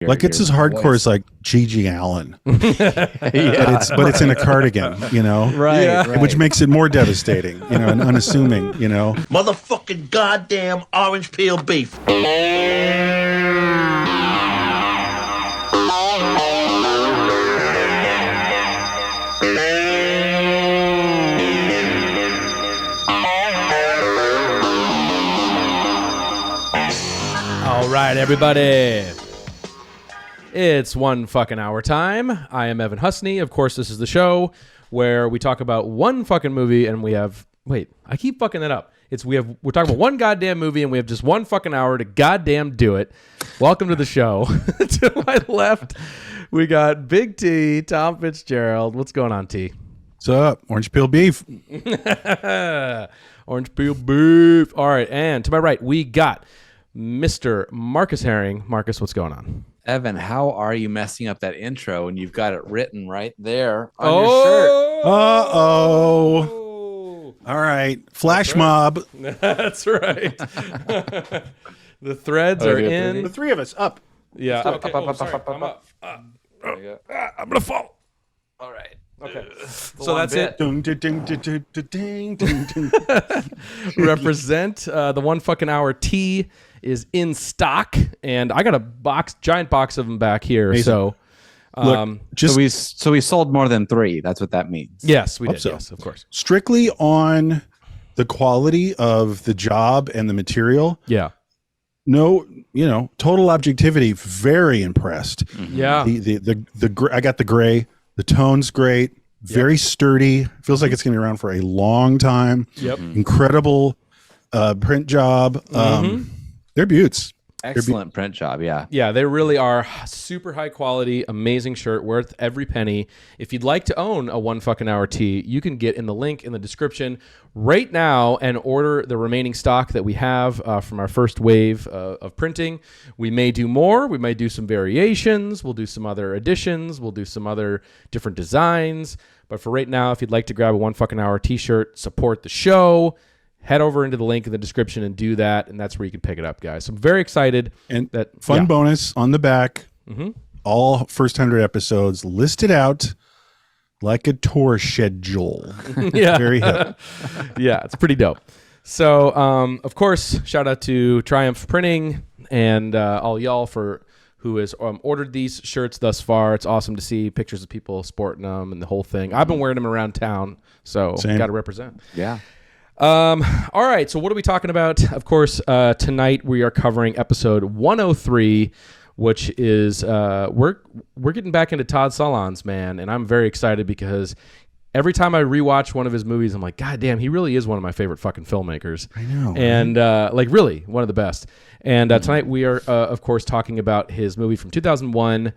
Like it's as hardcore as like Gigi Allen, but it's in a cardigan, Right, Yeah. right. which makes it more devastating, and unassuming, Motherfucking goddamn orange peel beef. All right, everybody. It's one fucking hour time. I am Evan Husney. Of course, this is the show where we talk about one fucking movie and we have... Wait, I keep fucking that up. We're talking about one goddamn movie and we have just one fucking hour to goddamn do it. Welcome to the show. To my left, we got Big T, Tom Fitzgerald. What's going on, T? What's up? Orange peel beef. Orange peel beef. All right, and to my right, we got Mr. Marcus Herring. Marcus, what's going on? Evan, how are you messing up that intro when you've got it written right there on your shirt? Uh-oh. All right. Flash mob. That's right. The threads are in. The three of us up. Yeah. Up, Okay. up, up, Sorry. up, up, I'm up. up. There you go. I'm gonna fall. All right. Okay. So that's it. Ding, ding, ding, ding, ding, ding, ding. Represent the one fucking hour tea is in stock, and I got a giant box of them back here. Amazing. So, Look, just So we sold more than 3. That's what that means. yes, we did. so. Yes, of course. strictly on the quality of the job and the material. Yeah. No, total objectivity. Very impressed. Yeah. I got the gray. The tone's great. Very sturdy. Feels like it's going to be around for a long time. Yep. Incredible print job. They're beauts. Excellent print job. Yeah. Yeah, they really are super high quality, amazing shirt, worth every penny. If you'd like to own a one fucking hour tee, you can get in the link in the description right now and order the remaining stock that we have from our first wave of printing. We may do more. We may do some variations. We'll do some other additions. We'll do some other different designs. But for right now, if you'd like to grab a one fucking hour t-shirt, support the show, head over into the link in the description and do that, and that's where you can pick it up, guys. So I'm very excited. And that fun yeah. bonus on the back. All first 100 episodes listed out like a tour schedule. Yeah. Very hip. Yeah, it's pretty dope. So, of course, shout out to Triumph Printing and all y'all who has ordered these shirts thus far. It's awesome to see pictures of people sporting them and the whole thing. I've been wearing them around town, so Same. got to represent. Yeah. All right, so what are we talking about? Of course, tonight we are covering episode 103, which is we're getting back into Todd Solondz, man, and I'm very excited because every time I rewatch one of his movies, I'm like, God damn, he really is one of my favorite fucking filmmakers. I know. And like really one of the best. And tonight we are, of course, talking about his movie from 2001,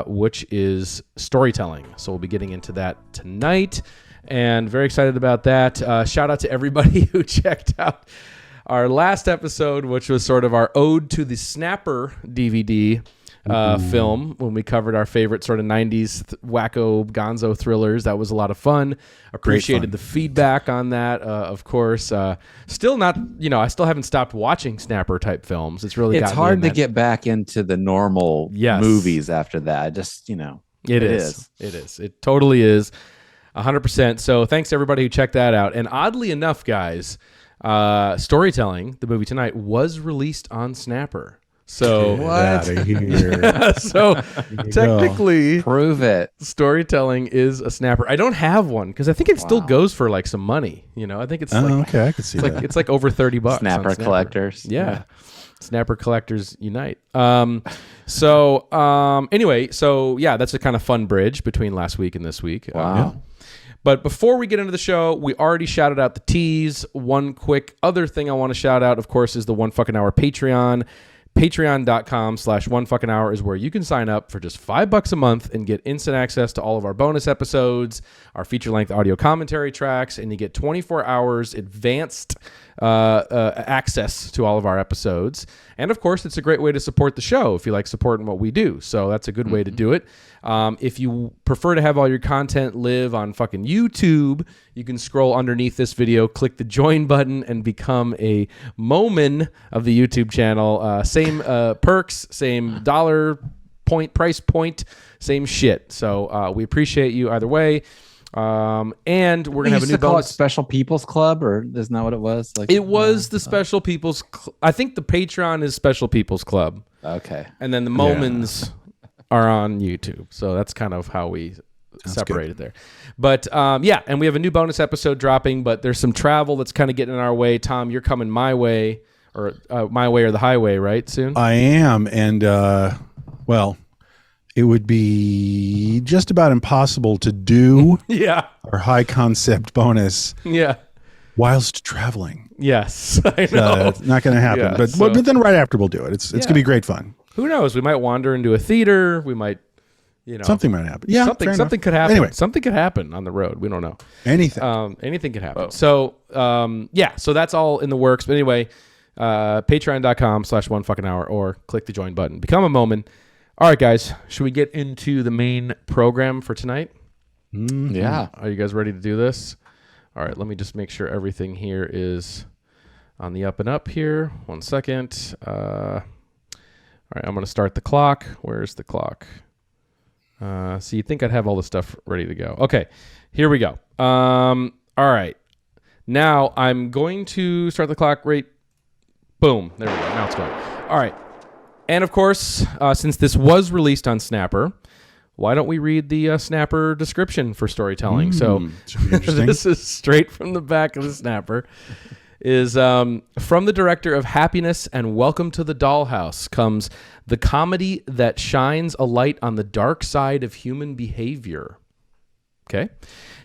which is Storytelling. So we'll be getting into that tonight. And very excited about that. Shout out to everybody who checked out our last episode, which was sort of our ode to the Snapper DVD film when we covered our favorite sort of 90s wacko gonzo thrillers. That was a lot of fun. Appreciated the feedback on that, of course. Still not, I still haven't stopped watching Snapper type films. It's really It's gotten me hard in to that. get back into the normal Yes. movies after that. Just, It is. It is. It totally is. 100%. So thanks to everybody who checked that out. And oddly enough, guys, Storytelling, the movie tonight, was released on Snapper. So Get outta here. so technically, Prove it. Storytelling is a Snapper. I don't have one because I think it still goes for like some money. I think it's like Okay, I can see that. it's like over $30 on Snapper collectors. Yeah. Snapper collectors unite. Anyway, so yeah, that's a kind of fun bridge between last week and this week. Wow. But before we get into the show, we already shouted out the teas. One quick other thing I want to shout out, of course, is the One Fucking Hour Patreon. Patreon.com/onefuckinghour is where you can sign up for just $5 a month and get instant access to all of our bonus episodes, our feature-length audio commentary tracks, and you get 24 hours advanced access to all of our episodes. And of course, it's a great way to support the show if you like supporting what we do. So that's a good way to do it. If you prefer to have all your content live on fucking YouTube, you can scroll underneath this video, click the join button, and become a Moman of the YouTube channel. Same perks, same dollar price point, same shit. So we appreciate you either way. And we're gonna have a new call it bonus. Special People's Club, or isn't that what it was? Like It was the Special People's. I think the Patreon is Special People's Club, okay. and then the Moments are on YouTube. So that's kind of how we separated there. But yeah, and we have a new bonus episode dropping. But there's some travel that's kind of getting in our way. Tom, you're coming my way, or my way or the highway, right? Soon. I am, and well, it would be just about impossible to do Yeah. our high concept bonus Yeah. whilst traveling. Yes, I know. It's not going to happen. Yeah, but, so- but then right after we'll do it. It's going to be great fun. Who knows? We might wander into a theater. We might, Something might happen. Yeah, fair enough. something could happen. Anyway, Something could happen on the road. We don't know. anything. Anything could happen. So, yeah, so that's all in the works. But anyway, patreon.com/onefuckinghour or click the join button. Become a moment. All right, guys, should we get into the main program for tonight? Yeah. Are you guys ready to do this? All right, let me just make sure everything here is on the up and up here. 1 second. All right, I'm going to start the clock. Where's the clock? So you think I'd have all the stuff ready to go. Okay, here we go. All right. Now I'm going to start the clock right. Boom. There we go. Now it's going. All right. And of course, since this was released on Snapper, why don't we read the Snapper description for storytelling? So should be interesting. this is straight from the back of the Snapper. Is from the director of Happiness and Welcome to the Dollhouse comes the comedy that shines a light on the dark side of human behavior. Okay.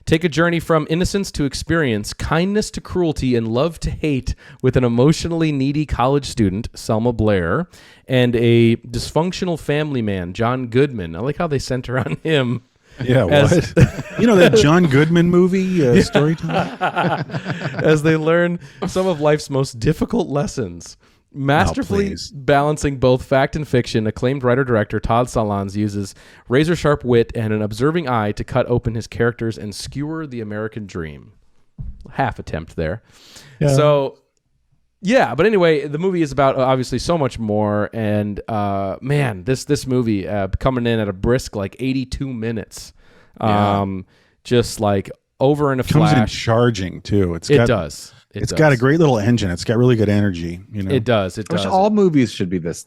Take a journey from innocence to experience, kindness to cruelty, and love to hate with an emotionally needy college student, Selma Blair, and a dysfunctional family man, John Goodman. I like how they center on him. Yeah, what? That John Goodman movie, Storytime? As they learn some of life's most difficult lessons. Masterfully please. balancing both fact and fiction, acclaimed writer-director Todd Solondz uses razor-sharp wit and an observing eye to cut open his characters and skewer the American dream. Half attempt there. Yeah. So, yeah, but anyway, the movie is about obviously so much more. And man, this movie coming in at a brisk like 82 minutes, just like over in a Comes in flash. charging, too. It does. It's got a great little engine. It's got really good energy. It does. It Which does. all movies should be this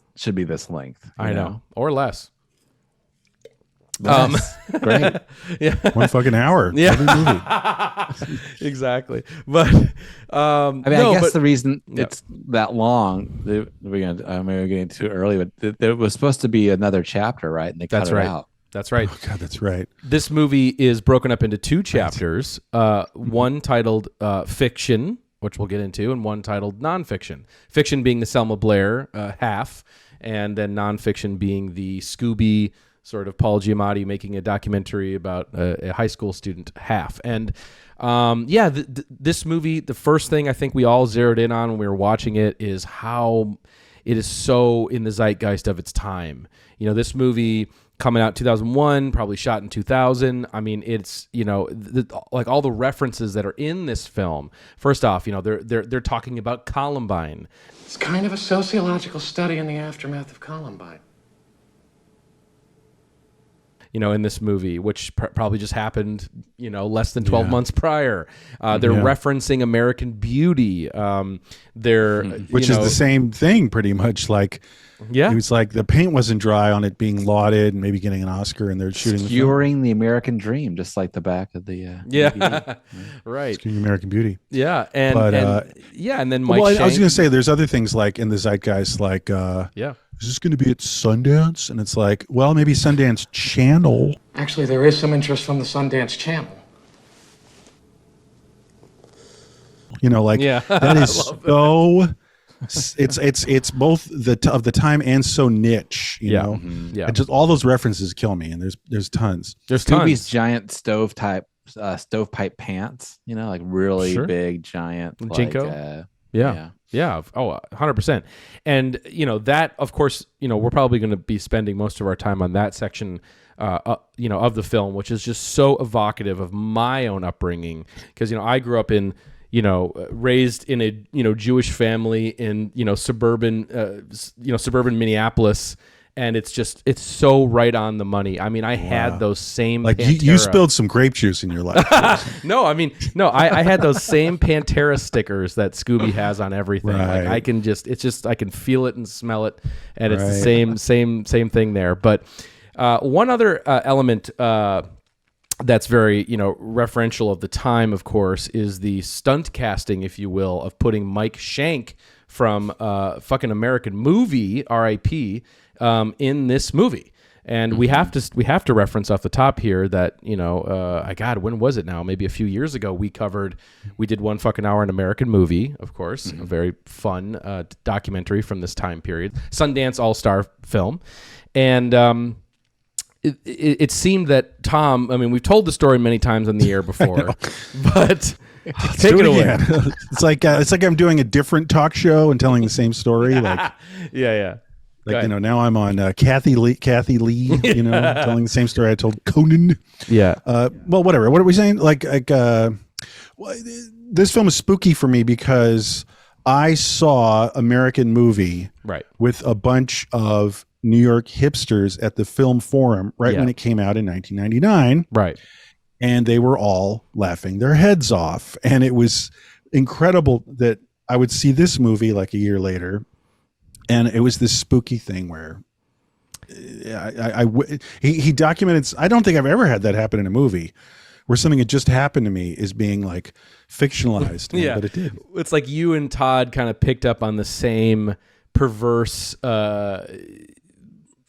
length. I know, or less. Great. Yeah. 1 fucking hour. Yeah. Every movie. Exactly. But I mean, I guess the reason it's that long, we're gonna maybe getting too early, but there was supposed to be another chapter, right? And they cut That's it right. out. That's right. Oh, God, that's right. This movie is broken up into two chapters. One titled Fiction, which we'll get into, and one titled Nonfiction. Fiction being the Selma Blair half, and then nonfiction being the Scooby sort of Paul Giamatti making a documentary about a high school student half. And this movie, the first thing I think we all zeroed in on when we were watching it is how it is so in the zeitgeist of its time. This movie coming out 2001, probably shot in 2000. I mean, it's like all the references that are in this film. First off, they're talking about Columbine. It's kind of a sociological study in the aftermath of Columbine. In this movie, which probably just happened, less than 12 months prior. They're referencing American Beauty. Which is the same thing, pretty much. Like, yeah, it was like the paint wasn't dry on it being lauded and maybe getting an Oscar, and they're shooting the film. Skewering the American dream, just like the back of the DVD. right. Skewering American Beauty. Yeah, and then Mike. Well, I was Shank- going to say there's other things like in the zeitgeist, like is this going to be at Sundance? And it's like, well, maybe Sundance Channel. Actually, there is some interest from the Sundance Channel. That is so. It's both of the time and so niche. You know, yeah. And just all those references kill me, and there's tons. There's Scooby's tons. giant stovepipe pants, like really Sure. big, giant. Jinko? Yeah. Oh, 100%. And, that, of course, we're probably going to be spending most of our time on that section, of the film, which is just so evocative of my own upbringing. Because, I grew up in, raised in a, Jewish family in, suburban Minneapolis. and it's so right on the money. I mean, I had those same like you spilled some grape juice in your life. No, I mean, no, I had those same Pantera stickers that Scooby has on everything. Right. Like I can feel it and smell it, and it's the same thing there. But one other element that's very, referential of the time, of course, is the stunt casting, if you will, of putting Mike Shank from fucking American Movie, R.I.P., in this movie. And we have to reference off the top here that, when was it now? Maybe a few years ago, we did 1 fucking hour an American Movie, of course, a very fun documentary from this time period, Sundance All-Star film. And it seemed that Tom, I mean, we've told the story many times on the air before, but take it away. It's like I'm doing a different talk show and telling the same story. Like, yeah. Like, now I'm on Kathy Lee, telling the same story I told Conan. Yeah. Well, whatever. What are we saying? This film is spooky for me because I saw American Movie with a bunch of New York hipsters at the Film Forum when it came out in 1999. Right. And they were all laughing their heads off. And it was incredible that I would see this movie like a year later. And it was this spooky thing where he documented. I don't think I've ever had that happen in a movie where something had just happened to me is being like fictionalized. Yeah, but it did. It's like you and Todd kind of picked up on the same perverse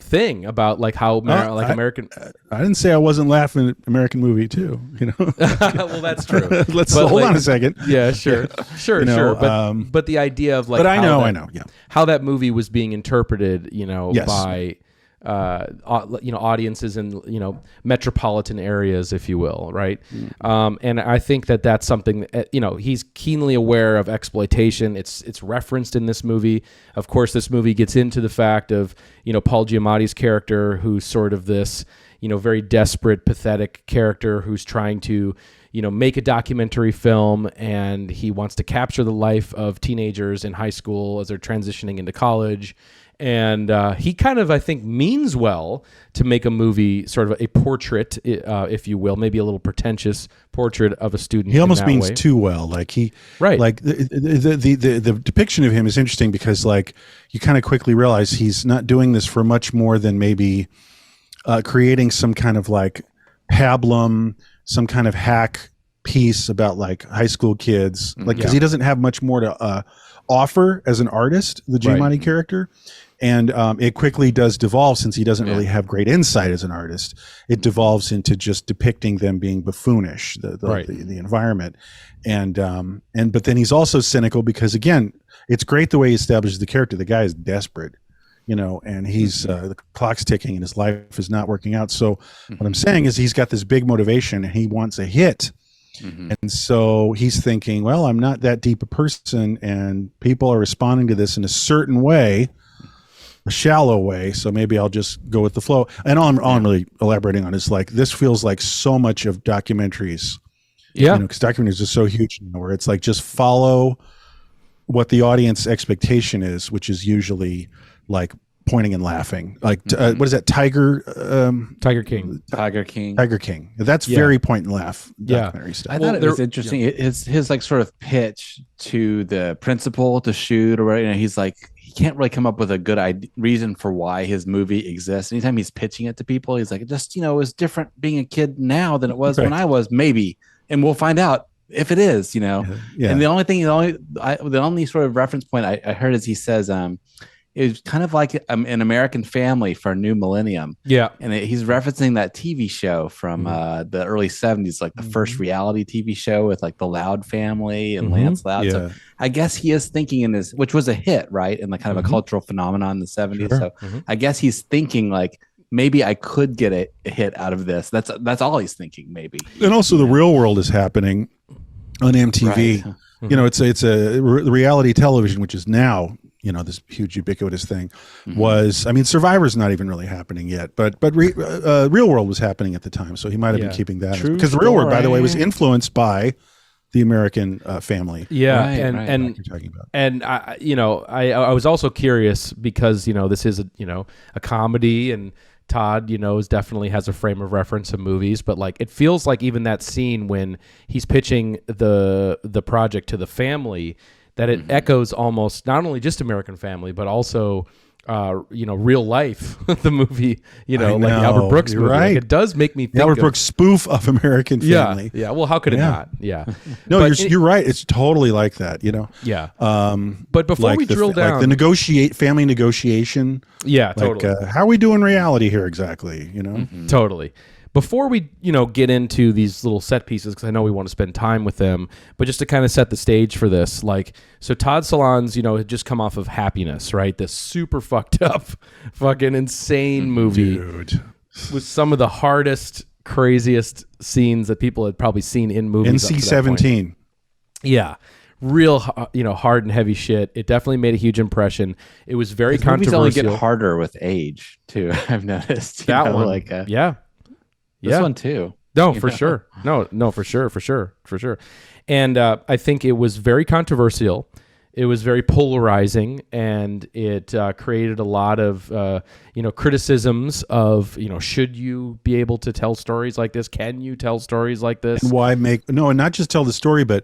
thing about like how American. I didn't say I wasn't laughing at American Movie too. Well, that's true. Let's hold on a second. Yeah, sure. But the idea of like, but I know, yeah, how that movie was being interpreted, Yes. by audiences in metropolitan areas, if you will, right? And I think that's something that, he's keenly aware of exploitation. It's referenced in this movie. Of course, this movie gets into the fact of Paul Giamatti's character, who's sort of this very desperate, pathetic character who's trying to make a documentary film, and he wants to capture the life of teenagers in high school as they're transitioning into college. And he kind of, I think, means well to make a movie, sort of a portrait, if you will, maybe a little pretentious portrait of a student. He almost means too well. Like like the depiction of him is interesting because like you kind of quickly realize he's not doing this for much more than maybe creating some kind of like pablum, some kind of hack piece about like high school kids, like because he doesn't have much more to offer as an artist, the Giamatti character. And it quickly does devolve, since he doesn't really have great insight as an artist. It devolves into just depicting them being buffoonish, the environment, but then he's also cynical because again, it's great the way he establishes the character. The guy is desperate, and he's the clock's ticking and his life is not working out. So what I'm saying is he's got this big motivation and he wants a hit. And so he's thinking, well, I'm not that deep a person and people are responding to this in a certain way, a shallow way, so maybe I'll just go with the flow. And all I'm really elaborating on is like, this feels like so much of documentaries. Yeah. Because documentaries are so huge now, where it's like, just follow what the audience expectation is, which is usually like pointing and laughing. Like, what is that? Tiger King. Tiger King. That's very point and laugh documentary stuff. I thought it was interesting. His like sort of pitch to the principal to shoot, or whatever, he's like, he can't really come up with a good reason for why his movie exists. Anytime he's pitching it to people, he's like, just, it's different being a kid now than it was when I was, maybe. And we'll find out if it is, Yeah. And the only sort of reference point I heard is he says, it was kind of like an American Family for a new millennium. Yeah. And he's referencing that TV show from the early 70s, like the first reality TV show with like the Loud family and Lance Loud. Yeah. So I guess he is thinking in this, which was a hit, right? And like kind of a cultural phenomenon in the 70s. Sure. So I guess he's thinking like, maybe I could get a hit out of this. That's all he's thinking, maybe. And also the Real World is happening on MTV. Right. It's a reality television, which is now, this huge ubiquitous thing. Survivor's not even really happening yet, but Real World was happening at the time, so he might have been keeping that. Because the Real World, by the way, was influenced by the American family. Yeah, Right, and right. and You're talking about. and I was also curious because this is a comedy, and Todd definitely has a frame of reference of movies, but like it feels like even that scene when he's pitching the project to the family, that it echoes almost not only just American Family but also real life, the movie, like the Albert Brooks You're movie. Like, right. it does make me think The Albert of, Brooks spoof of American Family. Yeah. Well, how could it Yeah. not? Yeah. No, But you're right. It's totally like that. Yeah. Um, But before we drill down, like the family negotiation. yeah, Like, totally. how are we doing reality here exactly? Totally. Before we, get into these little set pieces, because I know we want to spend time with them, but just to kind of set the stage for this, so Todd Solondz, had just come off of Happiness, right? This super fucked up, fucking insane movie Dude. with some of the hardest, craziest scenes that people had probably seen in movies. up to that point. NC-17. Yeah. Real, hard and heavy shit. It definitely made a huge impression. It was very These movies only controversial. get harder with age too. I've noticed That one, yeah. This yeah. one too. No, for sure. No, for sure. And I think it was very controversial. It was very polarizing, and it created a lot of, criticisms of, should you be able to tell stories like this? Can you tell stories like this? And why and not just tell the story, but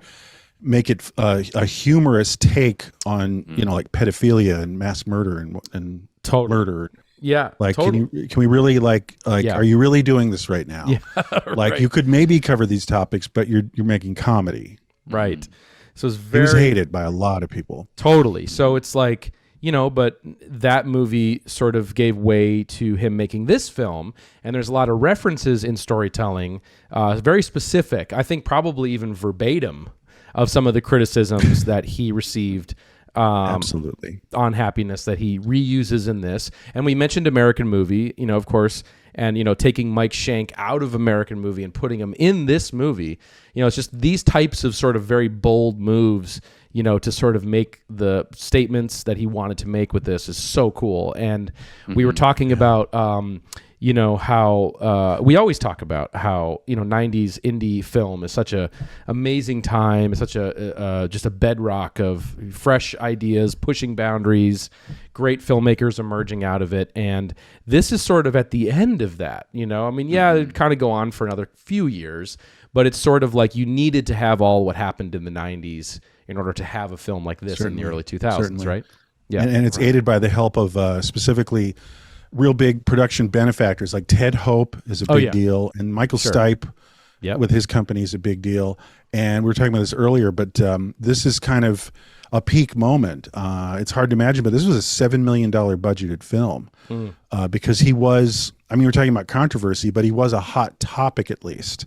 make it a humorous take on, like pedophilia and mass murder and Totally. murder. Yeah. Like, totally. can we really Yeah. are you really doing this right now? Yeah, Like right. you could maybe cover these topics, but you're making comedy. Right. So it's It was very hated by a lot of people. Totally. So it's like, but that movie sort of gave way to him making this film. And there's a lot of references in storytelling, very specific, I think probably even verbatim, of some of the criticisms that he received Absolutely. on Happiness that he reuses in this. And we mentioned American Movie, of course, and, taking Mike Shank out of American Movie and putting him in this movie. It's just these types of sort of very bold moves, to sort of make the statements that he wanted to make with this is so cool. And we were talking about, how we always talk about how 90s indie film is such a amazing time, it's such a just a bedrock of fresh ideas, pushing boundaries, great filmmakers emerging out of it, and this is sort of at the end of that. It'd kind of go on for another few years, but it's sort of like you needed to have all what happened in the 90s in order to have a film like this in the early 2000s, Certainly. right? Yeah, And it's aided by the help of specifically real big production benefactors like Ted Hope is a big deal, and Michael Stipe with his company is a big deal. And we were talking about this earlier, but this is kind of a peak moment. It's hard to imagine, but this was a $7 million budgeted film because he was, we're talking about controversy, but he was a hot topic at least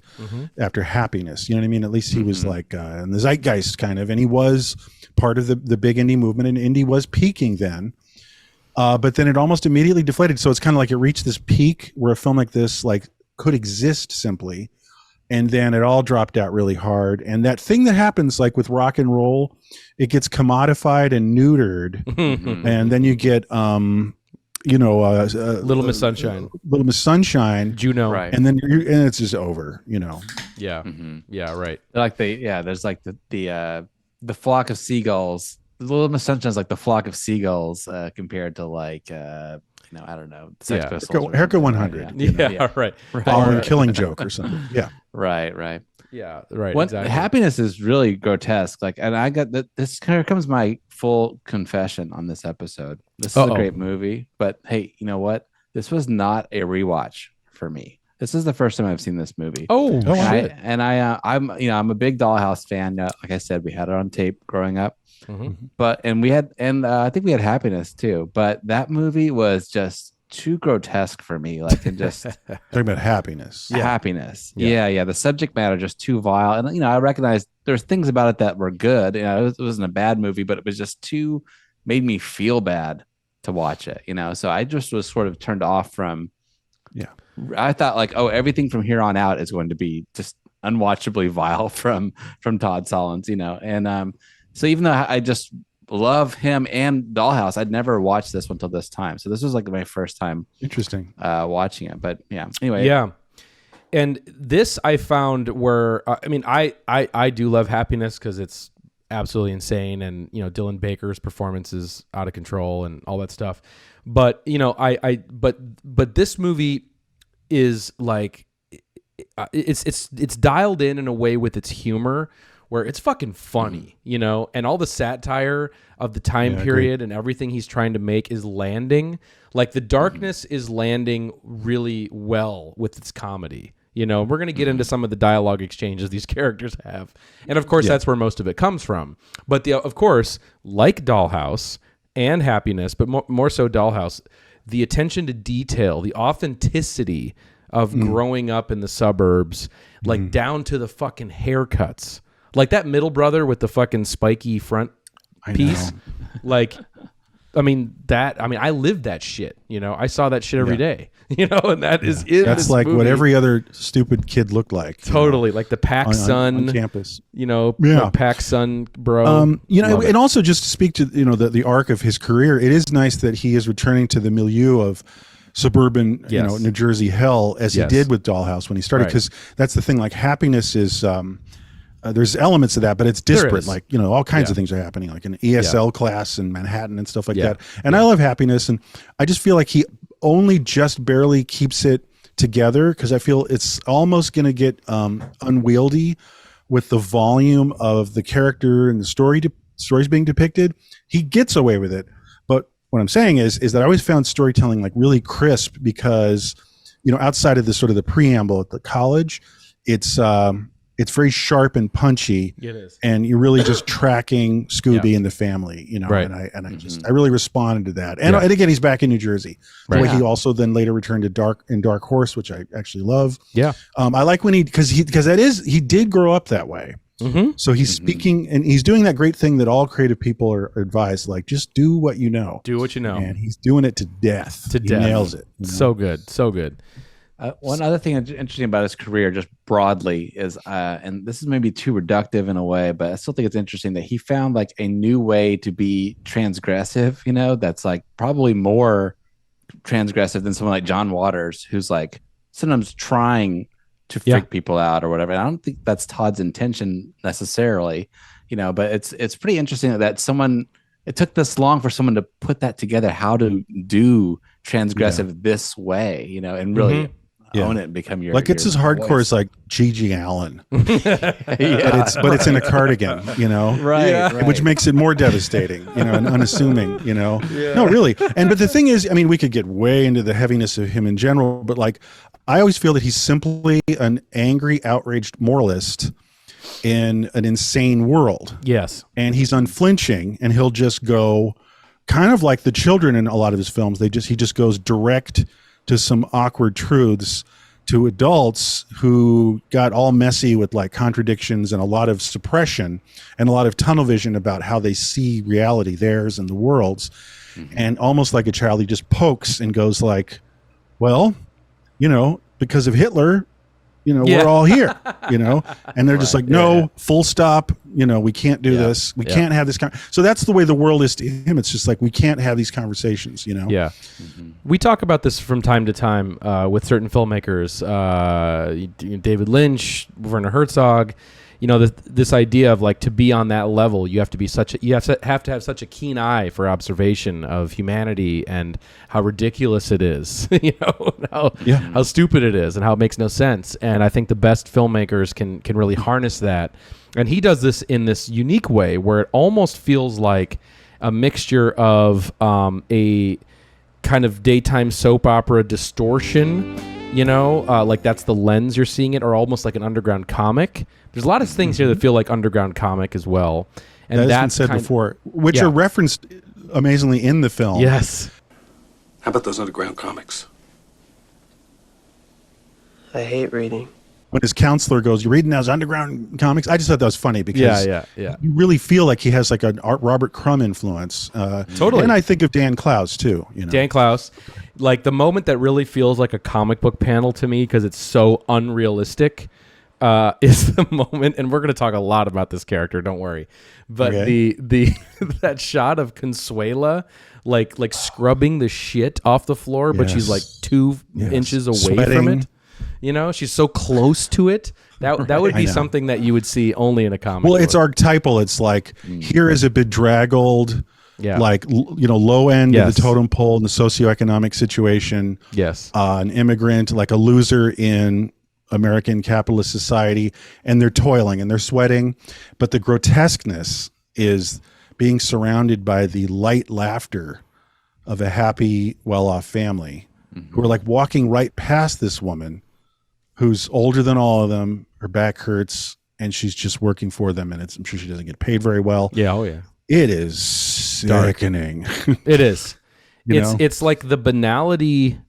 after Happiness. You know what I mean? At least he was like in the zeitgeist kind of, and he was part of the big indie movement, and indie was peaking then. But then it almost immediately deflated. So it's kind of like it reached this peak where a film like this could exist simply. And then it all dropped out really hard. And that thing that happens like with rock and roll, it gets commodified and neutered. And then you get, Little Miss Sunshine, Little Miss Sunshine, Juno. Right. and then and it's just over, Yeah. Yeah, right. Like there's like the flock of seagulls. The Little Miss Sunshine's like the flock of seagulls compared to like I don't know, Sex Yeah. Pistols. Haircut 100. Yeah, right. Ballroom Killing Joke or something. Yeah. Right. Yeah, right. When exactly. Happiness is really grotesque. Like, and I got that. This here comes my full confession on this episode. This is a great movie, but hey, you know what? This was not a rewatch for me. This is the first time I've seen this movie. Oh, shit. I'm a big Dollhouse fan. Like I said, we had it on tape growing up. Mhm. But I think we had Happiness too. But that movie was just too grotesque for me. Like, and just Talking about Happiness. Happiness. Yeah. The subject matter just too vile. And I recognize there's things about it that were good. It wasn't a bad movie, but it was just too made me feel bad to watch it. So I just was sort of turned off from. Yeah. I thought like, everything from here on out is going to be just unwatchably vile from Todd Solondz. And so even though I just love him and Dollhouse, I'd never watched this one until this time. So this was like my first time Interesting. watching it. But yeah, anyway. Yeah. And this I found where I do love Happiness because it's absolutely insane, and Dylan Baker's performance is out of control and all that stuff. But but this movie is like it's dialed in a way with its humor where it's fucking funny, and all the satire of the time period and everything he's trying to make is landing. Like the darkness is landing really well with its comedy. We're going to get into some of the dialogue exchanges these characters have. And of course, that's where most of it comes from. But of course, like Dollhouse and Happiness, but more so Dollhouse, the attention to detail, the authenticity of growing up in the suburbs, like down to the fucking haircuts. Like that middle brother with the fucking spiky front piece. Like, I lived that shit. I saw that shit every day. And that is in that's this like movie. what every other stupid kid looked like. Totally, like the Pac Sun on campus. Pac Sun bro. And also just to speak to the arc of his career, it is nice that he is returning to the milieu of suburban, New Jersey hell as he did with Dollhouse when he started. Because that's the thing. Like Happiness is. There's elements of that, but it's disparate. Like, all kinds of things are happening, like an ESL class in Manhattan and stuff like that. And I love Happiness, and I just feel like he only just barely keeps it together because I feel it's almost going to get unwieldy with the volume of the character and the stories being depicted. He gets away with it, but what I'm saying is that I always found storytelling like really crisp because outside of the sort of the preamble at the college, it's very sharp and punchy. It is. And you're really just tracking Scooby and the family, Right. And I really responded to that. And again, he's back in New Jersey. The way he also then later returned to Dark Horse, which I actually love. Yeah. I like when he did grow up that way. Mm-hmm. So he's speaking and he's doing that great thing that all creative people are advised, like just do what you know. Do what you know. And he's doing it to death. He nails it. So good. So good. One other thing that's interesting about his career, just broadly, is, and this is maybe too reductive in a way, but I still think it's interesting that he found like a new way to be transgressive, that's like probably more transgressive than someone like John Waters, who's like sometimes trying to freak people out or whatever. And I don't think that's Todd's intention necessarily, but it's pretty interesting that it took this long for someone to put that together, how to do transgressive this way, and really own it and become your it's as hardcore voice. as like Gigi Allen, but it's in a cardigan, right, which makes it more devastating, and unassuming, No, really. But the thing is, we could get way into the heaviness of him in general, but like I always feel that he's simply an angry, outraged moralist in an insane world. Yes, and he's unflinching, and he'll just go kind of like the children in a lot of his films. He just goes direct to some awkward truths to adults who got all messy with like contradictions and a lot of suppression and a lot of tunnel vision about how they see reality, theirs and the world's. And almost like a child, he just pokes and goes like, well, because of Hitler, we're all here, and they're just like, no, full stop. We can't do this. We can't have this. So that's the way the world is to him. It's just like, we can't have these conversations, Yeah. Mm-hmm. We talk about this from time to time with certain filmmakers, David Lynch, Werner Herzog, this idea of like, to be on that level, you have to be you have to have such a keen eye for observation of humanity and how ridiculous it is, how stupid it is and how it makes no sense. And I think the best filmmakers can really harness that. And he does this in this unique way where it almost feels like a mixture of a kind of daytime soap opera distortion, like that's the lens you're seeing it, or almost like an underground comic. There's a lot of things here that feel like underground comic as well. And that's been said before, which are referenced amazingly in the film. Yes. How about those underground comics? I hate reading. When his counselor goes, "You reading those underground comics?" I just thought that was funny because you really feel like he has like an Robert Crumb influence. Totally. And I think of Dan Clowes too. Dan Clowes, like the moment that really feels like a comic book panel to me because it's so unrealistic is the moment, and we're going to talk a lot about this character, don't worry. But the that shot of Consuela like scrubbing the shit off the floor, but she's like 2 inches away from it. You know, she's so close to it. That would be something that you would see only in a comedy. Well, it's archetypal. It's like here is a bedraggled, like low end of the totem pole in the socioeconomic situation. Yes, an immigrant, like a loser in American capitalist society, and they're toiling and they're sweating, but the grotesqueness is being surrounded by the light laughter of a happy, well-off family who are like walking right past this woman who's older than all of them. Her back hurts and she's just working for them, and I'm sure she doesn't get paid very well. Yeah, oh yeah. It is sickening. It is. It's like the banality,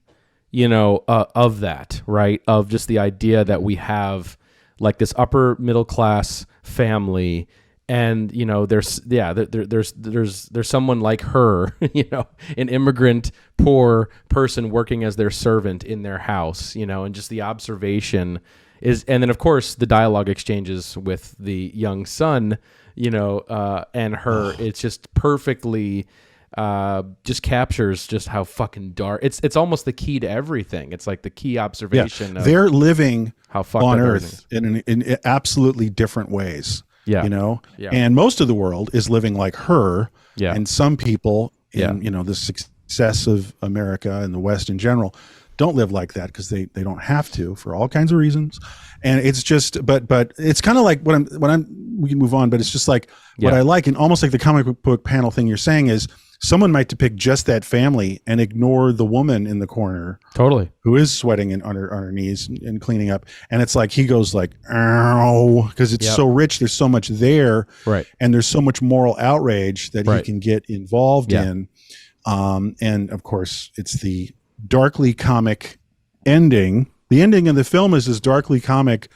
of that, right? Of just the idea that we have like this upper middle class family, and there's someone like her, an immigrant poor person working as their servant in their house, and just the observation is, and then of course the dialogue exchanges with the young son, and her. It's just perfectly just captures just how fucking dark. It's almost the key to everything. It's like the key observation. Yeah. They're living how fucked on up Earth in absolutely different ways. Yeah. And most of the world is living like her. Yeah. And some people in, the success of America and the West in general don't live like that because they don't have to for all kinds of reasons. And it's just, but it's kind of like we can move on, but it's just like what I like, and almost like the comic book panel thing you're saying is someone might depict just that family and ignore the woman in the corner. Totally. Who is sweating on her knees and cleaning up. And it's like, he goes like, ow, because it's so rich. There's so much there. Right. And there's so much moral outrage that he can get involved in. And of course it's the darkly comic ending. The ending of the film is as darkly comic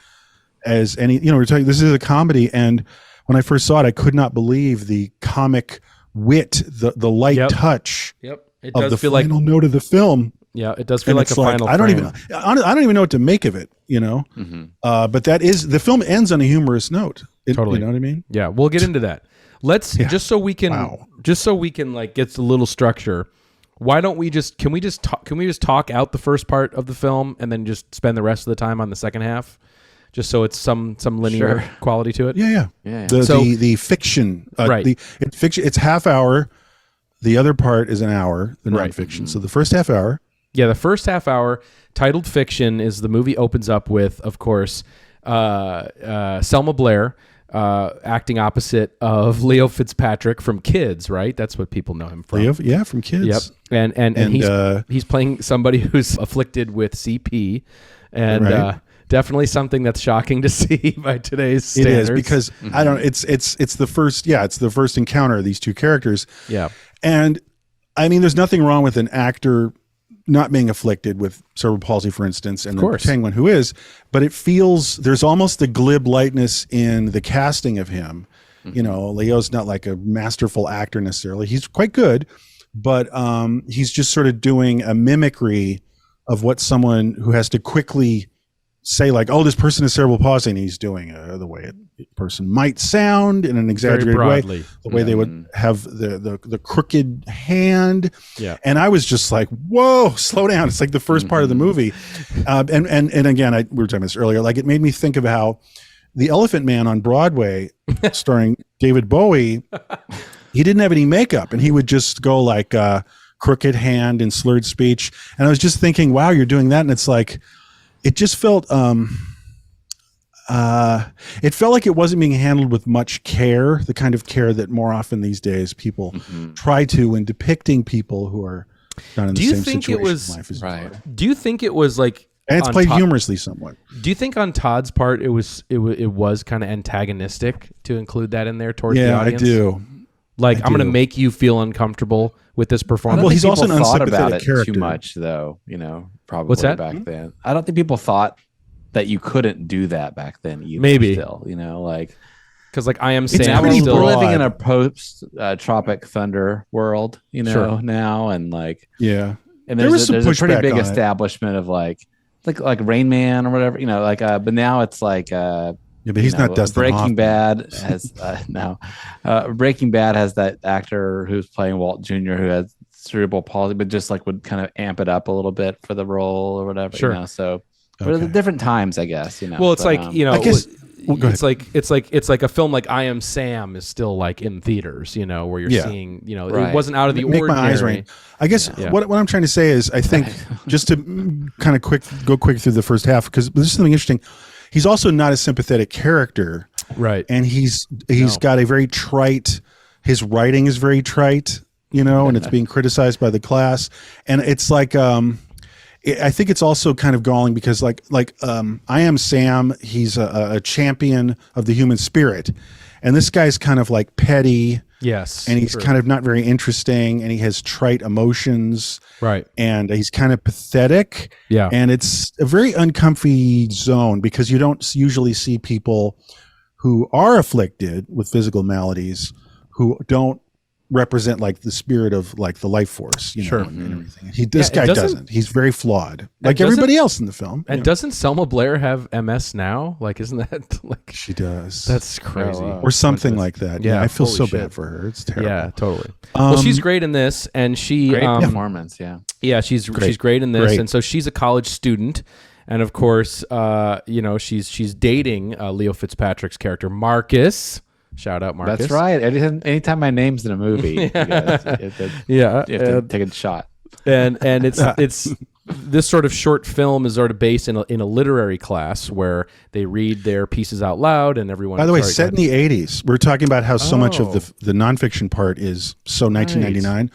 as any, we're talking, this is a comedy. And when I first saw it, I could not believe the comic wit, the light touch It of does the feel final note of the film. Yeah, it does feel like a final I don't frame. even know what to make of it, but that is, the film ends on a humorous note. Totally. You know what I mean? Yeah, we'll get into that. Let's just so we can like get a little structure. Why don't we can we just talk out the first part of the film and then just spend the rest of the time on the second half, just so it's some linear quality to it? Yeah. The fiction, right? It's half hour. The other part is an hour, the nonfiction. So the first half hour. Yeah, the first half hour, titled Fiction, is the movie opens up with, of course, Selma Blair acting opposite of Leo Fitzpatrick from Kids, right? That's what people know him from. Leo, from Kids. Yep. And he's playing somebody who's afflicted with CP, and definitely something that's shocking to see by today's standards. It is, because I don't. It's the first. Yeah, it's the first encounter of these two characters. Yeah. And I mean, there's nothing wrong with an actor not being afflicted with cerebral palsy, for instance, and then playing one who is, but it feels, there's almost a glib lightness in the casting of him. Leo's not like a masterful actor necessarily. He's quite good, but he's just sort of doing a mimicry of what someone who has to quickly say, like, oh, this person has cerebral palsy, and he's doing the way a person might sound in an exaggerated way, the way they would have the crooked hand. Yeah. And I was just like, whoa, slow down. It's like the first part of the movie. And again, we were talking about this earlier, like it made me think of how the Elephant Man on Broadway starring David Bowie, he didn't have any makeup and he would just go like crooked hand and slurred speech. And I was just thinking, wow, you're doing that. And it's like, it just felt, it felt like it wasn't being handled with much care, the kind of care that more often these days people try to when depicting people who are not in the same situation in life as you are. Do you think it was like, and it's played humorously somewhat? Do you think on Todd's part it was kind of antagonistic to include that in there towards the audience? Yeah, I do. Like, I'm going to make you feel uncomfortable with this performance. Well, he's also an unsympathetic character. Too much, though. Probably. What's that? Back then? I don't think people thought that you couldn't do that back then either. Maybe. Still, because like I Am Sam, we're living in a post Tropic Thunder world, now, and like and there's a pretty big establishment of like Rain Man or whatever, but now it's like but he's not Dustin Breaking Hoffman. Bad has Breaking Bad has that actor who's playing Walt Jr. who has cerebral palsy, but just like would kind of amp it up a little bit for the role or whatever. Sure. So But at different times, I guess. Well, it's but, like I guess it's like a film like I Am Sam is still like in theaters, where you're seeing, it wasn't out of the ordinary. My eyes rain. I guess what I'm trying to say is, I think just to kind of go quick through the first half, because this is something interesting. He's also not a sympathetic character, right? And he's got a very trite. His writing is very trite, and it's being criticized by the class, and it's like. I think it's also kind of galling because I Am Sam, he's a champion of the human spirit. And this guy's kind of like petty. Yes. And he's kind of not very interesting, and he has trite emotions. Right. And he's kind of pathetic. Yeah. And it's a very uncomfy zone because you don't usually see people who are afflicted with physical maladies who don't represent like the spirit of like the life force, and everything. This guy doesn't. He's very flawed, like everybody else in the film. And doesn't Selma Blair have MS now? Like, isn't that like she does? That's crazy, or something like that. Yeah, I feel so shit. bad for her. It's terrible. Yeah, totally. Well, she's great in this, and she great performance. Yeah, she's great in this, and so she's a college student. And of course, she's dating Leo Fitzpatrick's character Marcus. Shout out, Marcus. That's right. Anytime my name's in a movie, you have to take a shot. And it's this sort of short film is sort of based in a literary class where they read their pieces out loud, and everyone. By the way, set in the 80s. We're talking about how so much of the nonfiction part is so 1999.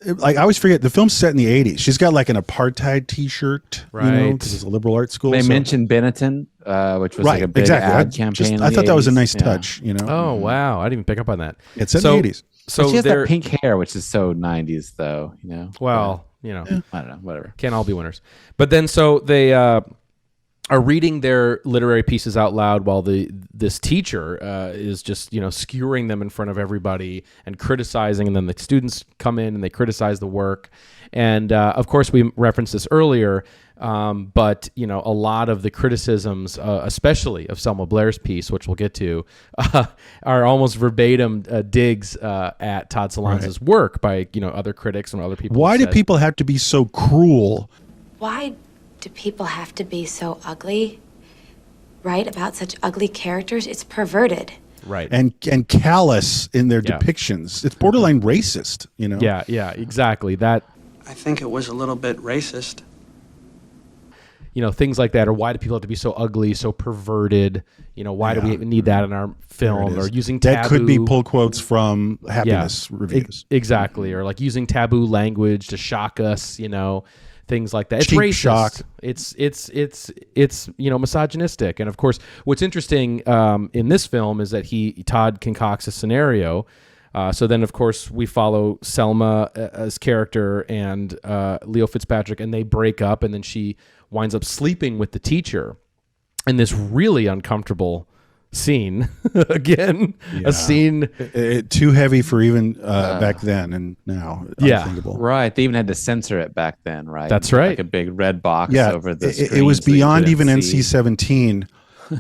Like I always forget, the film's set in the 80s. She's got like an apartheid T-shirt, right? Because it's a liberal arts school. They mentioned Benetton, which was like a big ad campaign. I thought that was a nice touch. Oh wow, I didn't even pick up on that. It's set in the 80s. So she has that pink hair, which is so 90s, though. Well, I don't know, whatever. Can't all be winners. But then so they are reading their literary pieces out loud while this teacher is just skewering them in front of everybody and criticizing, and then the students come in and they criticize the work. And of course we referenced this earlier, but a lot of the criticisms, especially of Selma Blair's piece, which we'll get to, are almost verbatim digs at Todd Solondz's work by other critics and other people. Why do people have to be so cruel? Why do people have to be so ugly? Right? About such ugly characters? It's perverted. Right. And callous in their depictions. It's borderline racist, Yeah, exactly. That I think it was a little bit racist. Things like that, or why do people have to be so ugly, so perverted? Why do we even need that in our film? Or using taboo. That could be pull quotes from Happiness reviews. Exactly. Or like using taboo language to shock us, things like that. It's cheap racist. Shock. It's misogynistic. And of course, what's interesting in this film is that Todd concocts a scenario. So then, of course, we follow Selma as character and Leo Fitzpatrick, and they break up, and then she winds up sleeping with the teacher in this really uncomfortable scene. Again, a scene too heavy for even back then, and now unthinkable. Right. They even had to censor it back then, right? That's right. Like a big red box over the screen. It was beyond even NC-17.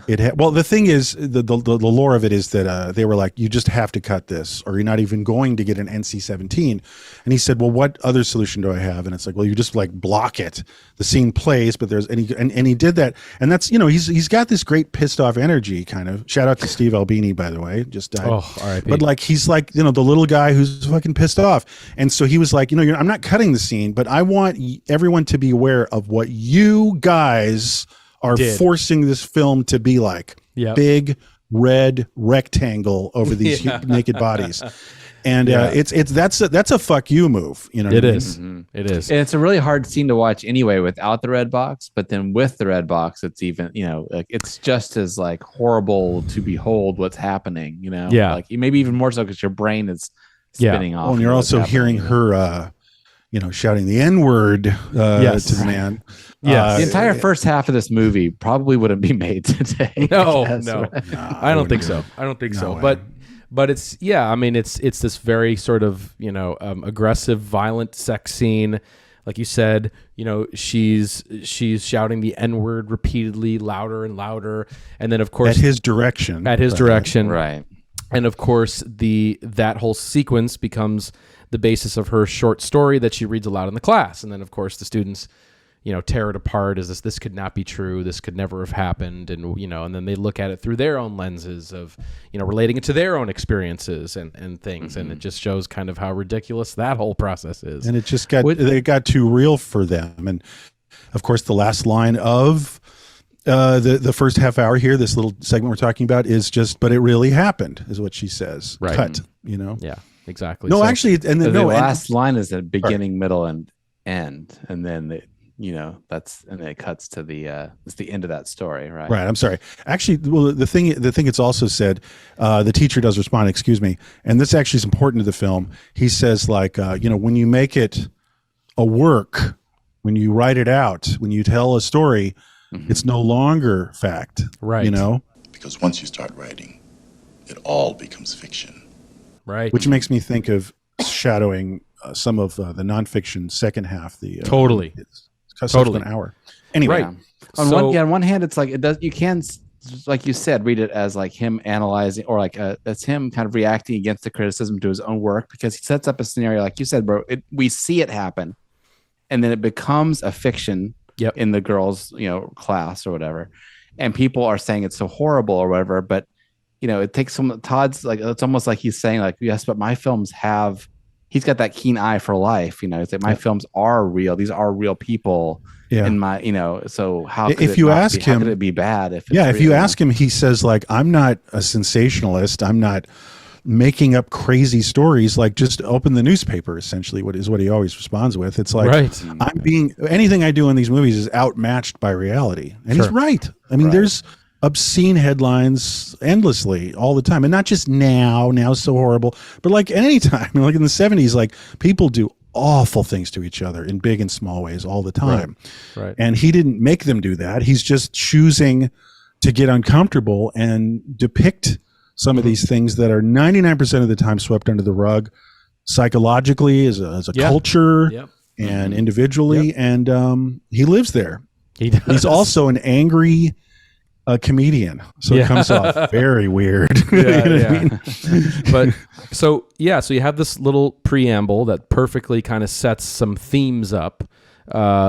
The thing is, the lore of it is that they were like, you just have to cut this, or you're not even going to get an NC-17. And he said, well, what other solution do I have? And it's like, well, you just like block it. The scene plays, but there's and he did that, and that's he's got this great pissed off energy kind of. Shout out to Steve Albini, by the way, just died. Oh, R.I.P. But like he's like the little guy who's fucking pissed off, and so he was like, I'm not cutting the scene, but I want everyone to be aware of what you guys are forcing this film to be like. Big red rectangle over these naked bodies. And that's a fuck you move. It is. Mm-hmm. It is. And it's a really hard scene to watch anyway without the red box, but then with the red box, it's even, like it's just as like horrible to behold what's happening, like maybe even more so because your brain is spinning off. And you're also hearing her, shouting the N-word to the man. The entire first half of this movie probably wouldn't be made today. No, I don't think so. I don't think so. But it's it's this very sort of aggressive, violent sex scene. Like you said, she's shouting the N-word repeatedly, louder and louder, and then of course at his direction, right? And of course that whole sequence becomes the basis of her short story that she reads aloud in the class, and then of course the students tear it apart as this could not be true, this could never have happened, and and then they look at it through their own lenses of relating it to their own experiences and things, and it just shows kind of how ridiculous that whole process is. And it just got too real for them. And of course, the last line of the first half hour here, this little segment we're talking about, is just, but it really happened, is what she says. Right. Cut. Yeah, exactly. No, actually, and then the last line is the beginning, middle, and end, and then and then it cuts to it's the end of that story, right? Right. I'm sorry. Actually, well, the thing it's also said, the teacher does respond, excuse me, and this actually is important to the film. He says, like, when you make it a work, when you write it out, when you tell a story, it's no longer fact. Right. Because once you start writing, it all becomes fiction. Right. Which makes me think of shadowing some of the nonfiction second half. Totally. Totally. An hour. Anyway. Right. On one hand, it's like it does. You can, like you said, read it as like him analyzing, or like that's him kind of reacting against the criticism to his own work, because he sets up a scenario, like you said, bro. We see it happen, and then it becomes a fiction in the girls' class or whatever, and people are saying it's so horrible or whatever. But it takes some Todd's, like, it's almost like he's saying, like, yes, but my films have. He's got that keen eye for life, it's like my films are real. These are real people. Yeah. In my, so how could if you ask him, how could it be bad? If you ask him, he says, like, I'm not a sensationalist. I'm not making up crazy stories. Like, just open the newspaper, essentially, what he always responds with. It's like, anything I do in these movies is outmatched by reality. And he's right. I mean, there's obscene headlines endlessly all the time, and not just now's so horrible, but like any time, like in the 70s, like people do awful things to each other in big and small ways all the time. Right. And he didn't make them do that. He's just choosing to get uncomfortable and depict some of these things that are 99% of the time swept under the rug, psychologically, as a culture and individually. And he lives there. He does. He's also an angry comedian, so it comes off very weird. But so you have this little preamble that perfectly kind of sets some themes up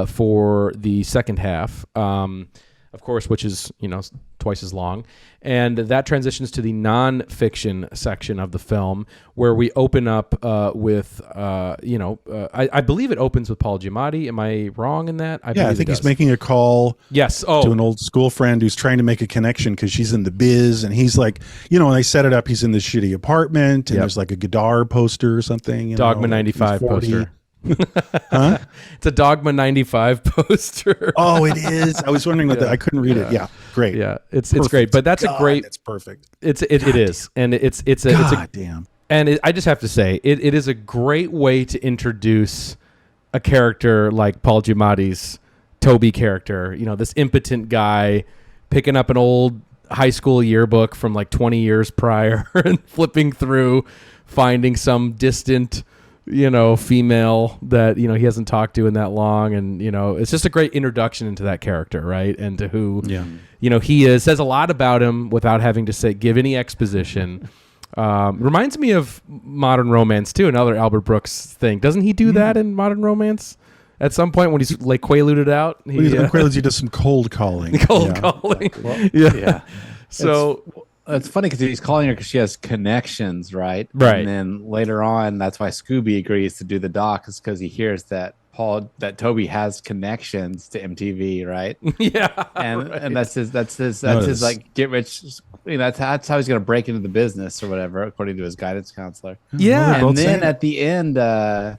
for the second half, of course, which is twice as long, and that transitions to the non-fiction section of the film, where we open up with I believe it opens with Paul Giamatti. Am I wrong in that? I think he's making a call to an old school friend who's trying to make a connection because she's in the biz, and he's like, when they set it up, he's in this shitty apartment, and there's like a Godard poster or something, Dogma 95 poster. Huh? It's a Dogma 95 poster. Oh, it is. I was wondering what that. I couldn't read it. Yeah, great. Yeah, it's great. But that's a great. That's perfect. It is, and it's a damn. And I just have to say, it is a great way to introduce a character like Paul Giamatti's Toby character. This impotent guy picking up an old high school yearbook from like 20 years prior and flipping through, finding some distant female that he hasn't talked to in that long, and it's just a great introduction into that character, right? And to who he is. Says a lot about him without having to give any exposition. Reminds me of Modern Romance too, another Albert Brooks thing. Doesn't he do that in Modern Romance at some point when he's like quaaluded out? He does some cold calling. Calling. Yeah. So it's funny because he's calling her because she has connections, right? Right. And then later on, that's why Scooby agrees to do the doc, is because he hears that Toby has connections to MTV, right? Yeah. And that's his like get rich. That's how he's gonna break into the business or whatever, according to his guidance counselor. Yeah. And then at the end, there's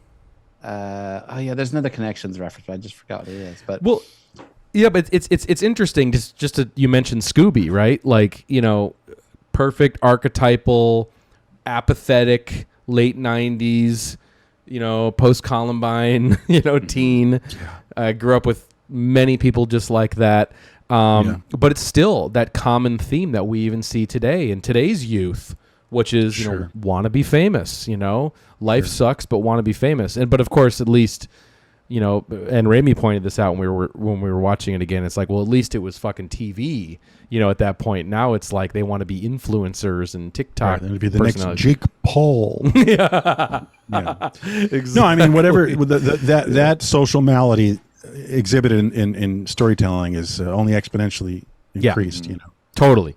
another connections reference, but I just forgot what it is. But but it's interesting. Just to, you mentioned Scooby, right? Like perfect archetypal, apathetic late 90s, post Columbine, teen. Grew up with many people just like that. But it's still that common theme that we even see today in today's youth, which is want to be famous. Life sucks, but want to be famous. But of course, at least. And Raimi pointed this out when we were watching it again. It's like, well, at least it was fucking TV, at that point. Now it's like they want to be influencers and TikTok. It would be the next Jake Paul. Exactly. No, I mean, whatever that social malady exhibited in storytelling is only exponentially increased. You know, totally.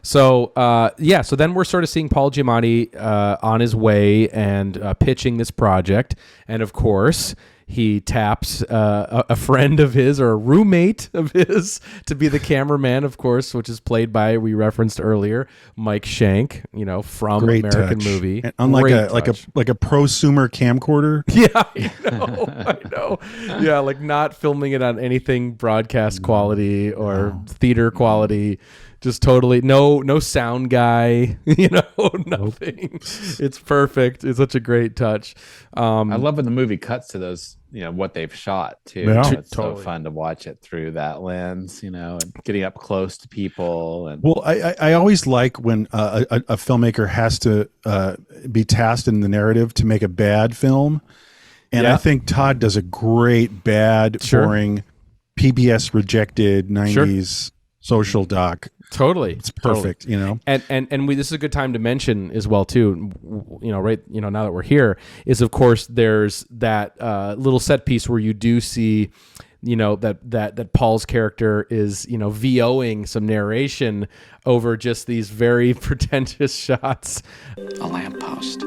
So so then we're sort of seeing Paul Giamatti on his way and pitching this project, and of course he taps a friend of his or a roommate of his to be the cameraman, of course, which is played by, we referenced earlier, Mike Shank, from Great American touch. Movie. And unlike a prosumer camcorder. Yeah, I know. Yeah, like not filming it on anything broadcast quality or theater quality. Just totally no sound guy, nothing. It's perfect. It's such a great touch. I love when the movie cuts to those, what they've shot too. Yeah. It's so fun to watch it through that lens, and getting up close to people. And well, I always like when a filmmaker has to be tasked in the narrative to make a bad film, and I think Todd does a great bad, boring, PBS rejected '90s social doc. Totally, it's perfect. And this is a good time to mention as well too. Right. Now that we're here, is of course there's that little set piece where you do see, that Paul's character is VOing some narration over just these very pretentious shots. A lamppost,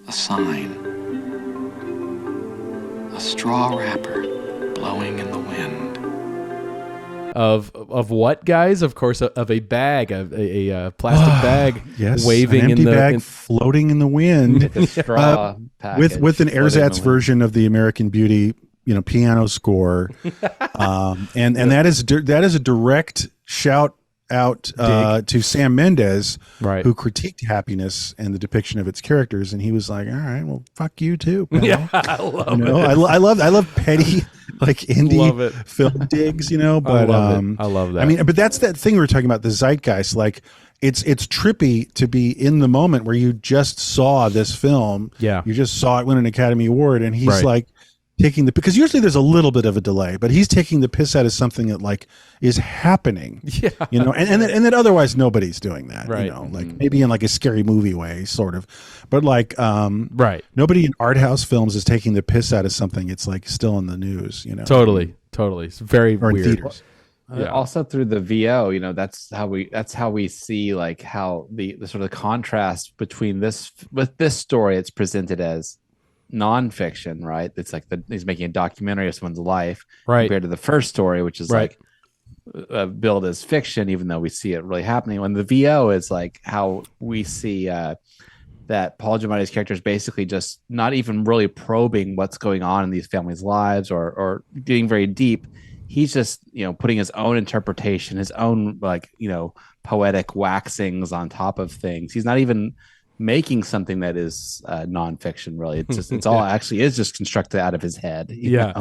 a sign, a straw wrapper blowing in the wind. Of what, guys? Of course, of a bag, a plastic bag, yes, waving an empty in the bag floating in the wind, straw with an ersatz version of the American Beauty, piano score, and that is a direct shout out to Sam Mendes, right, who critiqued Happiness and the depiction of its characters, and he was like, "All right, well, fuck you too." Pal. Yeah, I love it. I love petty like indie film digs, But I love that. I mean, but that's that thing we were talking about, the zeitgeist. Like, it's trippy to be in the moment where you just saw this film. Yeah, you just saw it win an Academy Award, and he's like taking because usually there's a little bit of a delay, but he's taking the piss out of something that like is happening. Yeah, and that otherwise nobody's doing that. Right. Like maybe in like a scary movie way, sort of, but like right. Nobody in art house films is taking the piss out of something. It's like still in the news. Totally. It's very or in weird. theaters. Also through the VO, that's how we see like how the sort of contrast between this story. It's presented as nonfiction, right? It's like he's making a documentary of someone's life, right, compared to the first story, which is like billed as fiction, even though we see it really happening. When the VO is like how we see that Paul Giamatti's character is basically just not even really probing what's going on in these families' lives or getting very deep. He's just putting his own interpretation, his own poetic waxings on top of things. He's not even making something that is nonfiction, really. It's all actually is just constructed out of his head. Yeah.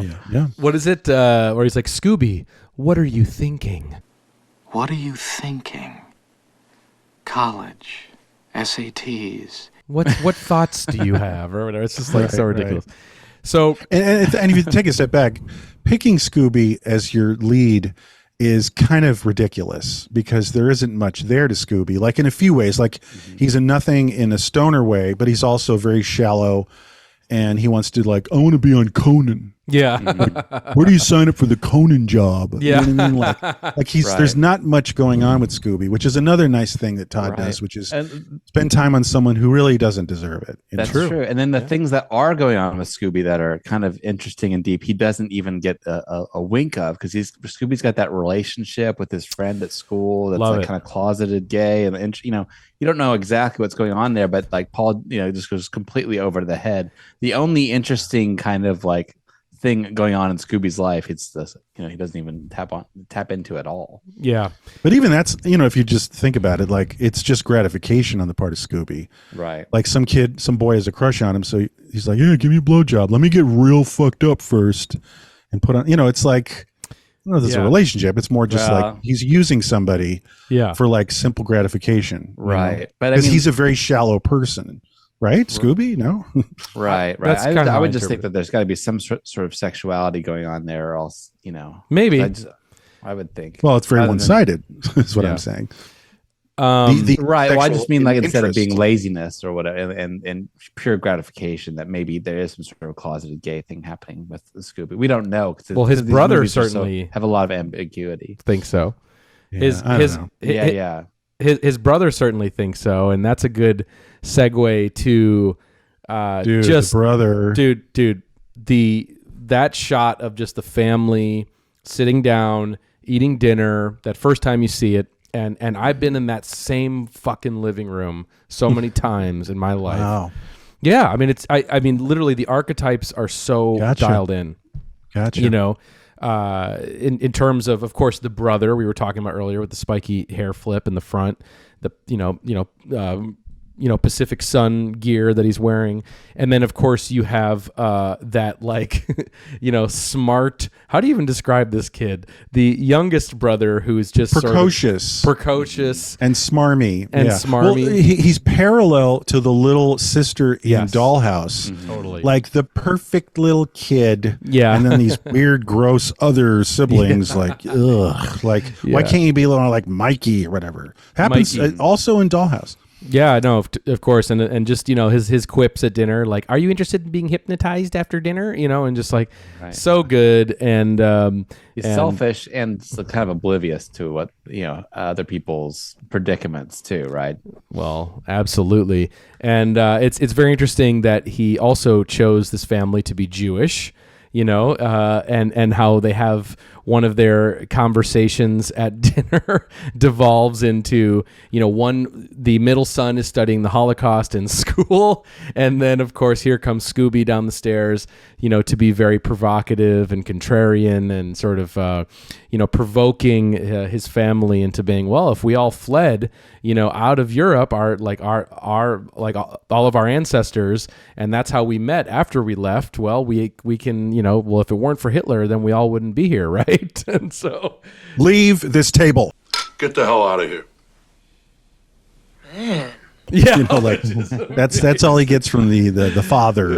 What is it where he's like, Scooby, what are you thinking? What are you thinking? College, SATs. What thoughts do you have? Or whatever. It's just like so ridiculous. Right. So and if you take a step back, picking Scooby as your lead is kind of ridiculous because there isn't much there to Scooby. Like in a few ways, like he's a nothing in a stoner way, but he's also very shallow, and he wants to I want to be on Conan. Yeah. Like, where do you sign up for the Conan job? Yeah. You know what I mean? Like he's there's not much going on with Scooby, which is another nice thing that Todd does, which is spend time on someone who really doesn't deserve it. That's true. And then the things that are going on with Scooby that are kind of interesting and deep, he doesn't even get a wink of, because Scooby's got that relationship with his friend at school that's kind of closeted gay, and you don't know exactly what's going on there, but like Paul, just goes completely over the head. The only interesting kind of thing going on in Scooby's life, it's this, he doesn't even tap into at all. Yeah. But even that's, if you just think about it, like it's just gratification on the part of Scooby. Right. Like some boy has a crush on him, so he's like, yeah, give me a blowjob. Let me get real fucked up first and put on, it's like, I don't know if there's a relationship. It's more just like he's using somebody for simple gratification. Right. But because he's a very shallow person. Right, Scooby? No, right. I would just think that there's got to be some sort of sexuality going on there, or else, maybe. I would think. Well, it's very one-sided. Is what I'm saying. Right. Well, I just mean like instead of interest. being laziness or whatever, and pure gratification, that maybe there is some sort of closeted gay thing happening with Scooby. We don't know. Well, his brother certainly have a lot of ambiguity. Think so. Yeah, His brother certainly thinks so, and that's a good segue to dude, just the brother, dude, that shot of just the family sitting down, eating dinner, that first time you see it. And I've been in that same fucking living room so many times in my life. Wow. Yeah, I mean I mean literally the archetypes are so dialed in. Gotcha. You know, in terms of course the brother we were talking about earlier with the spiky hair flip in the front, the Pacific Sun gear that he's wearing, and then of course you have that like smart. How do you even describe this kid? The youngest brother who's just precocious and smarmy smarmy. Well, he's parallel to the little sister in Dollhouse. Totally, like the perfect little kid. Yeah, and then these weird, gross other siblings. Like ugh. Like why can't you be like Mikey or whatever? Happens also in Dollhouse. Yeah, no, of course, and just his quips at dinner, like, "Are you interested in being hypnotized after dinner?" And just like so good, and he's selfish and so kind of oblivious to what other people's predicaments too, right? Well, absolutely, and it's very interesting that he also chose this family to be Jewish. And how they have one of their conversations at dinner devolves into, the middle son is studying the Holocaust in school. And then, of course, here comes Scooby down the stairs, to be very provocative and contrarian and sort of, provoking his family into being, well, if we all fled, out of Europe, all of our ancestors, and that's how we met after we left. Well, we can, if it weren't for Hitler, then we all wouldn't be here, right? And so, leave this table. Get the hell out of here. Man. Yeah, that's all he gets from the father,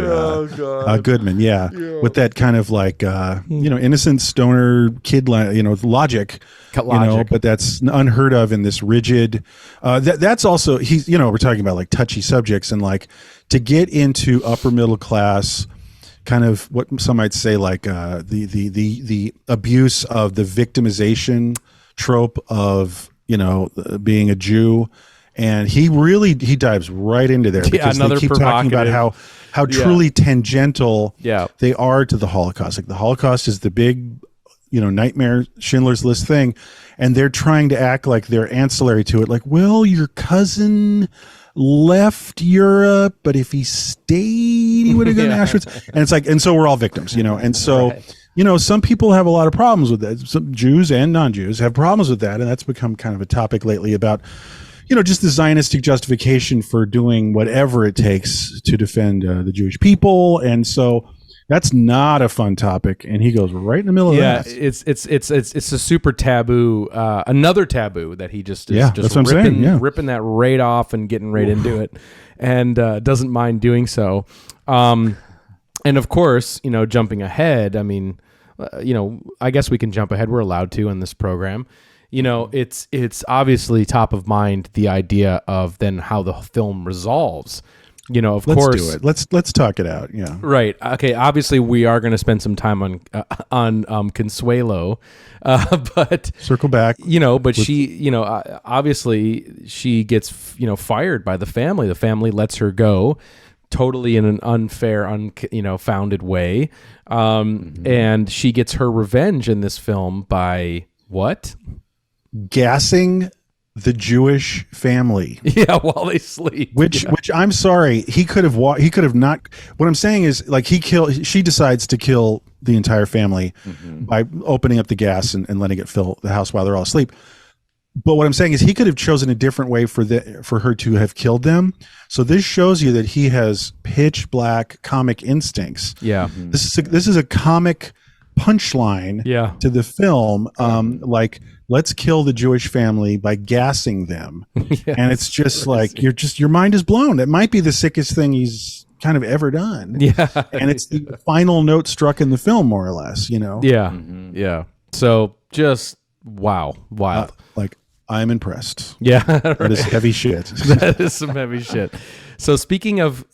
Goodman. Yeah, with that kind of like innocent stoner kid, logic. But that's unheard of in this rigid. That's also he's we're talking about like touchy subjects and like to get into upper middle class. Kind of what some might say, like the abuse of the victimization trope of being a Jew, and he dives right into there because they keep talking about how truly tangential they are to the Holocaust. Like the Holocaust is the big nightmare Schindler's List thing, and they're trying to act like they're ancillary to it. Like, well, your cousin left Europe, but if he stayed, he would have gone to Auschwitz. And it's like, and so we're all victims, and so some people have a lot of problems with that. Some Jews and non-Jews have problems with that, and that's become kind of a topic lately about just the Zionistic justification for doing whatever it takes to defend the Jewish people. And so that's not a fun topic, and he goes right in the middle of that. Yeah, it's a super taboo, another taboo that he just is that's what I'm saying. Ripping that right off and getting right into it, and doesn't mind doing so. And of course, jumping ahead. I mean, I guess we can jump ahead. We're allowed to in this program. It's obviously top of mind, the idea of then how the film resolves. Of course, let's do it. Let's talk it out. Yeah. Right. Okay. Obviously, we are going to spend some time on Consuelo, but circle back. But she, obviously she gets, fired by the family. The family lets her go, totally in an unfair, founded way, and she gets her revenge in this film by what? Gassing the Jewish family. Yeah, while they sleep. Which I'm sorry, he could have not. What I'm saying is, like, she decides to kill the entire family by opening up the gas and letting it fill the house while they're all asleep. But what I'm saying is he could have chosen a different way for her to have killed them. So this shows you that he has pitch black comic instincts. Yeah. This is a comic punchline to the film. Like, let's kill the Jewish family by gassing them. Yes, and it's just like, your mind is blown. It might be the sickest thing he's kind of ever done. Yeah. And it's the final note struck in the film, more or less, Yeah. Yeah. So just, wow. Wild. I'm impressed. Yeah, that is heavy shit. That is some heavy shit. So speaking of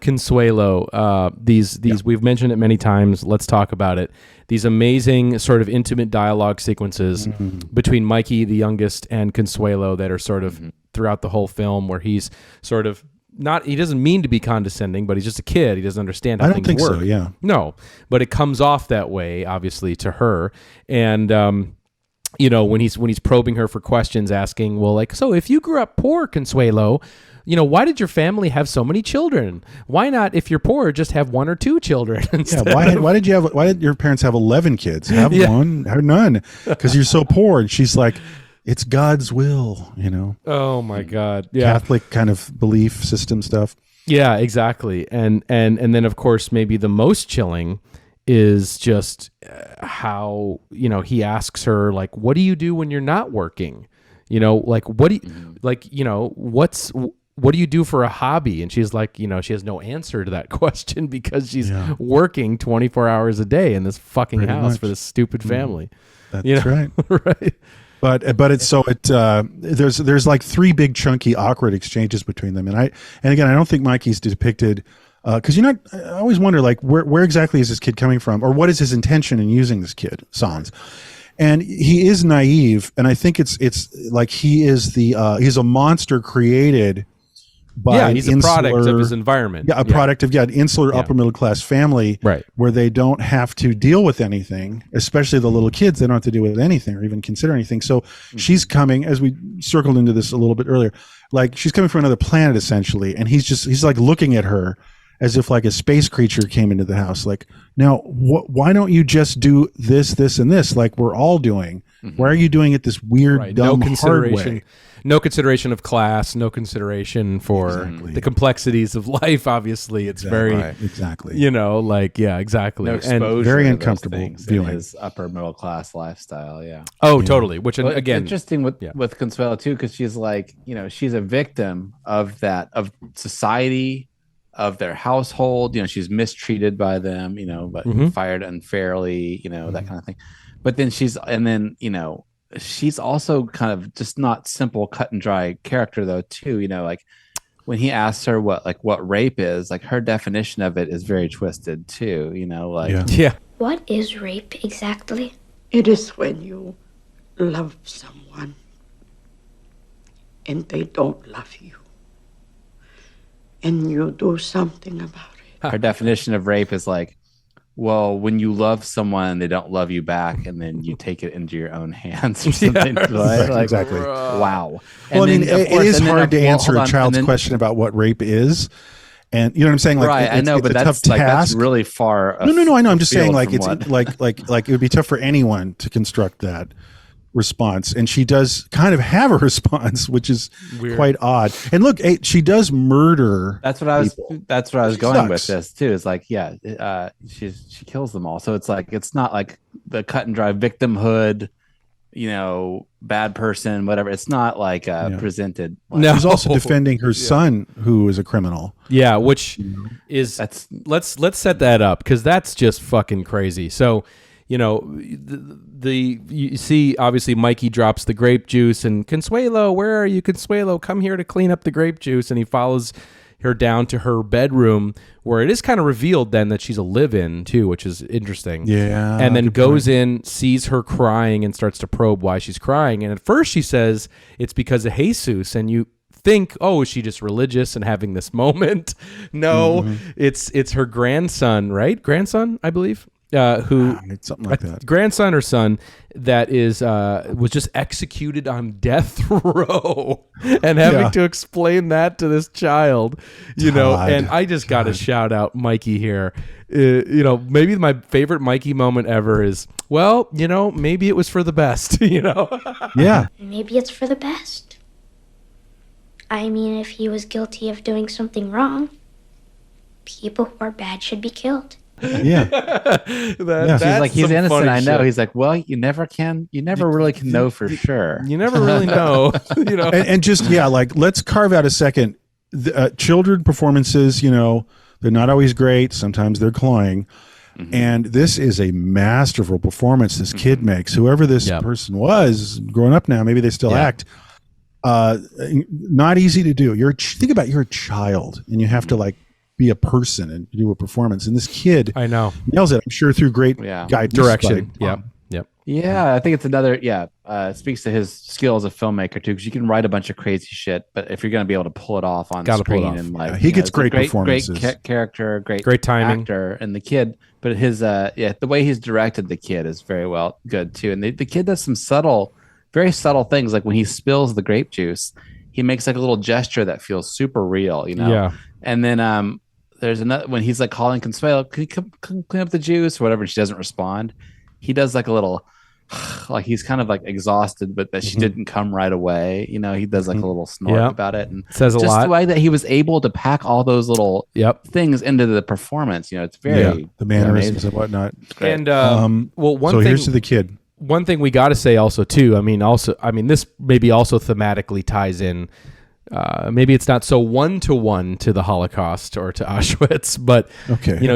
Consuelo, these we've mentioned it many times. Let's talk about it. These amazing sort of intimate dialogue sequences between Mikey, the youngest, and Consuelo that are sort of throughout the whole film, where he's sort of he doesn't mean to be condescending, but he's just a kid. He doesn't understand how things work. I don't think so, yeah. No, but it comes off that way, obviously, to her. And, when he's probing her for questions, asking, well, like, so if you grew up poor, Consuelo, why did your family have so many children? Why not, if you're poor, just have 1 or 2 children? Why did your parents have 11 kids? Have one, have none, because you're so poor. And she's like, it's God's will, Oh my God. Yeah. Catholic kind of belief system stuff. Yeah, exactly. And then of course, maybe the most chilling is just how, he asks her, like, what do you do when you're not working? Like, what do you, what do you do for a hobby? And she's like, she has no answer to that question because she's working 24 hours a day in this fucking house for this stupid family. That's right. Right. But there's like 3 big chunky awkward exchanges between them, and again I don't think Mikey's depicted because I always wonder, like, where exactly is this kid coming from, or what is his intention in using this kid Sans, and he is naive, and I think it's like he's a monster created by he's a product of his environment. Yeah, a product of an insular upper middle class family, right, where they don't have to deal with anything, especially the little kids. They don't have to deal with anything or even consider anything. So she's coming, as we circled into this a little bit earlier, like she's coming from another planet essentially, and he's like looking at her as if like a space creature came into the house. Like, now, why don't you just do this, and this, like we're all doing? Why are you doing it this weird, dumb, hard way? No consideration of class, no consideration for the complexities of life. Obviously, it's very exactly. Exactly. No exposure and very uncomfortable viewing his upper middle class lifestyle. Yeah. Oh, totally. Which again, interesting with Consuelo too, because she's like, she's a victim of society, of their household. She's mistreated by them. But fired unfairly. That kind of thing. But then she's also kind of just not simple, cut and dry character though too. Like when he asks her what rape is, like her definition of it is very twisted too. What is rape exactly? It is when you love someone and they don't love you, and you do something about it. Her definition of rape is like, well, when you love someone, they don't love you back, and then you take it into your own hands or something. Exactly. Wow. Well, it is hard to answer a child's question about what rape is. And you know what I'm saying? Like, right, I know, but that's really far. No, I know. I'm just saying, like, it's like it would be tough for anyone to construct that response, and she does kind of have a response, which is weird. Quite odd. And look, she does murder. That's what I was going with this too. It's like, she kills them all. So it's like, it's not like the cut and dry victimhood, bad person, whatever. It's not like presented. No, she's also defending her son, who is a criminal. Yeah, which is let's set that up, because that's just fucking crazy. So, you see, obviously, Mikey drops the grape juice, and Consuelo, where are you, Consuelo? Come here to clean up the grape juice. And he follows her down to her bedroom, where it is kind of revealed then that she's a live-in too, which is interesting. Yeah. And then goes in, sees her crying, and starts to probe why she's crying. And at first she says it's because of Jesus, and you think, oh, is she just religious and having this moment? No, it's her grandson, right? Grandson, I believe. Something like that. Grandson or son that was just executed on death row, and having to explain that to this child, and I just got to shout out Mikey here. Maybe my favorite Mikey moment ever is, well, maybe it was for the best, Yeah. Maybe it's for the best. I mean, if he was guilty of doing something wrong, people who are bad should be killed. Yeah. He's like, he's innocent. I know. He's like, well, you never really can know for sure. You never really know. And just, let's carve out a second. Children performances, they're not always great. Sometimes they're cloying. And this is a masterful performance this kid makes. Whoever this person was, growing up now, maybe they still act. Not easy to do. Think about you're a child and you have to like be a person and do a performance. And this kid, I know, nails it. I'm sure through great guidance, direction. Yeah, I think it's another. It speaks to his skill as a filmmaker too, because you can write a bunch of crazy shit, but if you're going to be able to pull it off on screen and like, he gets great performances, great character, great timing, actor, and the kid. But his the way he's directed the kid is very good too. And the kid does some very subtle things, like when he spills the grape juice, he makes like a little gesture that feels super real, you know. Yeah. And then there's another when he's like calling Consuelo, can you come clean up the juice or whatever, and she doesn't respond. He does like a little, like he's kind of like exhausted, but that she didn't come right away. You know, he does like a little snort about it, and says a lot. Just the way that he was able to pack all those little things into the performance. You know, it's very the mannerisms and whatnot. And here's to the kid. One thing we got to say also too. I mean, this maybe also thematically ties in. Maybe it's not so one-to-one to the Holocaust or to Auschwitz, but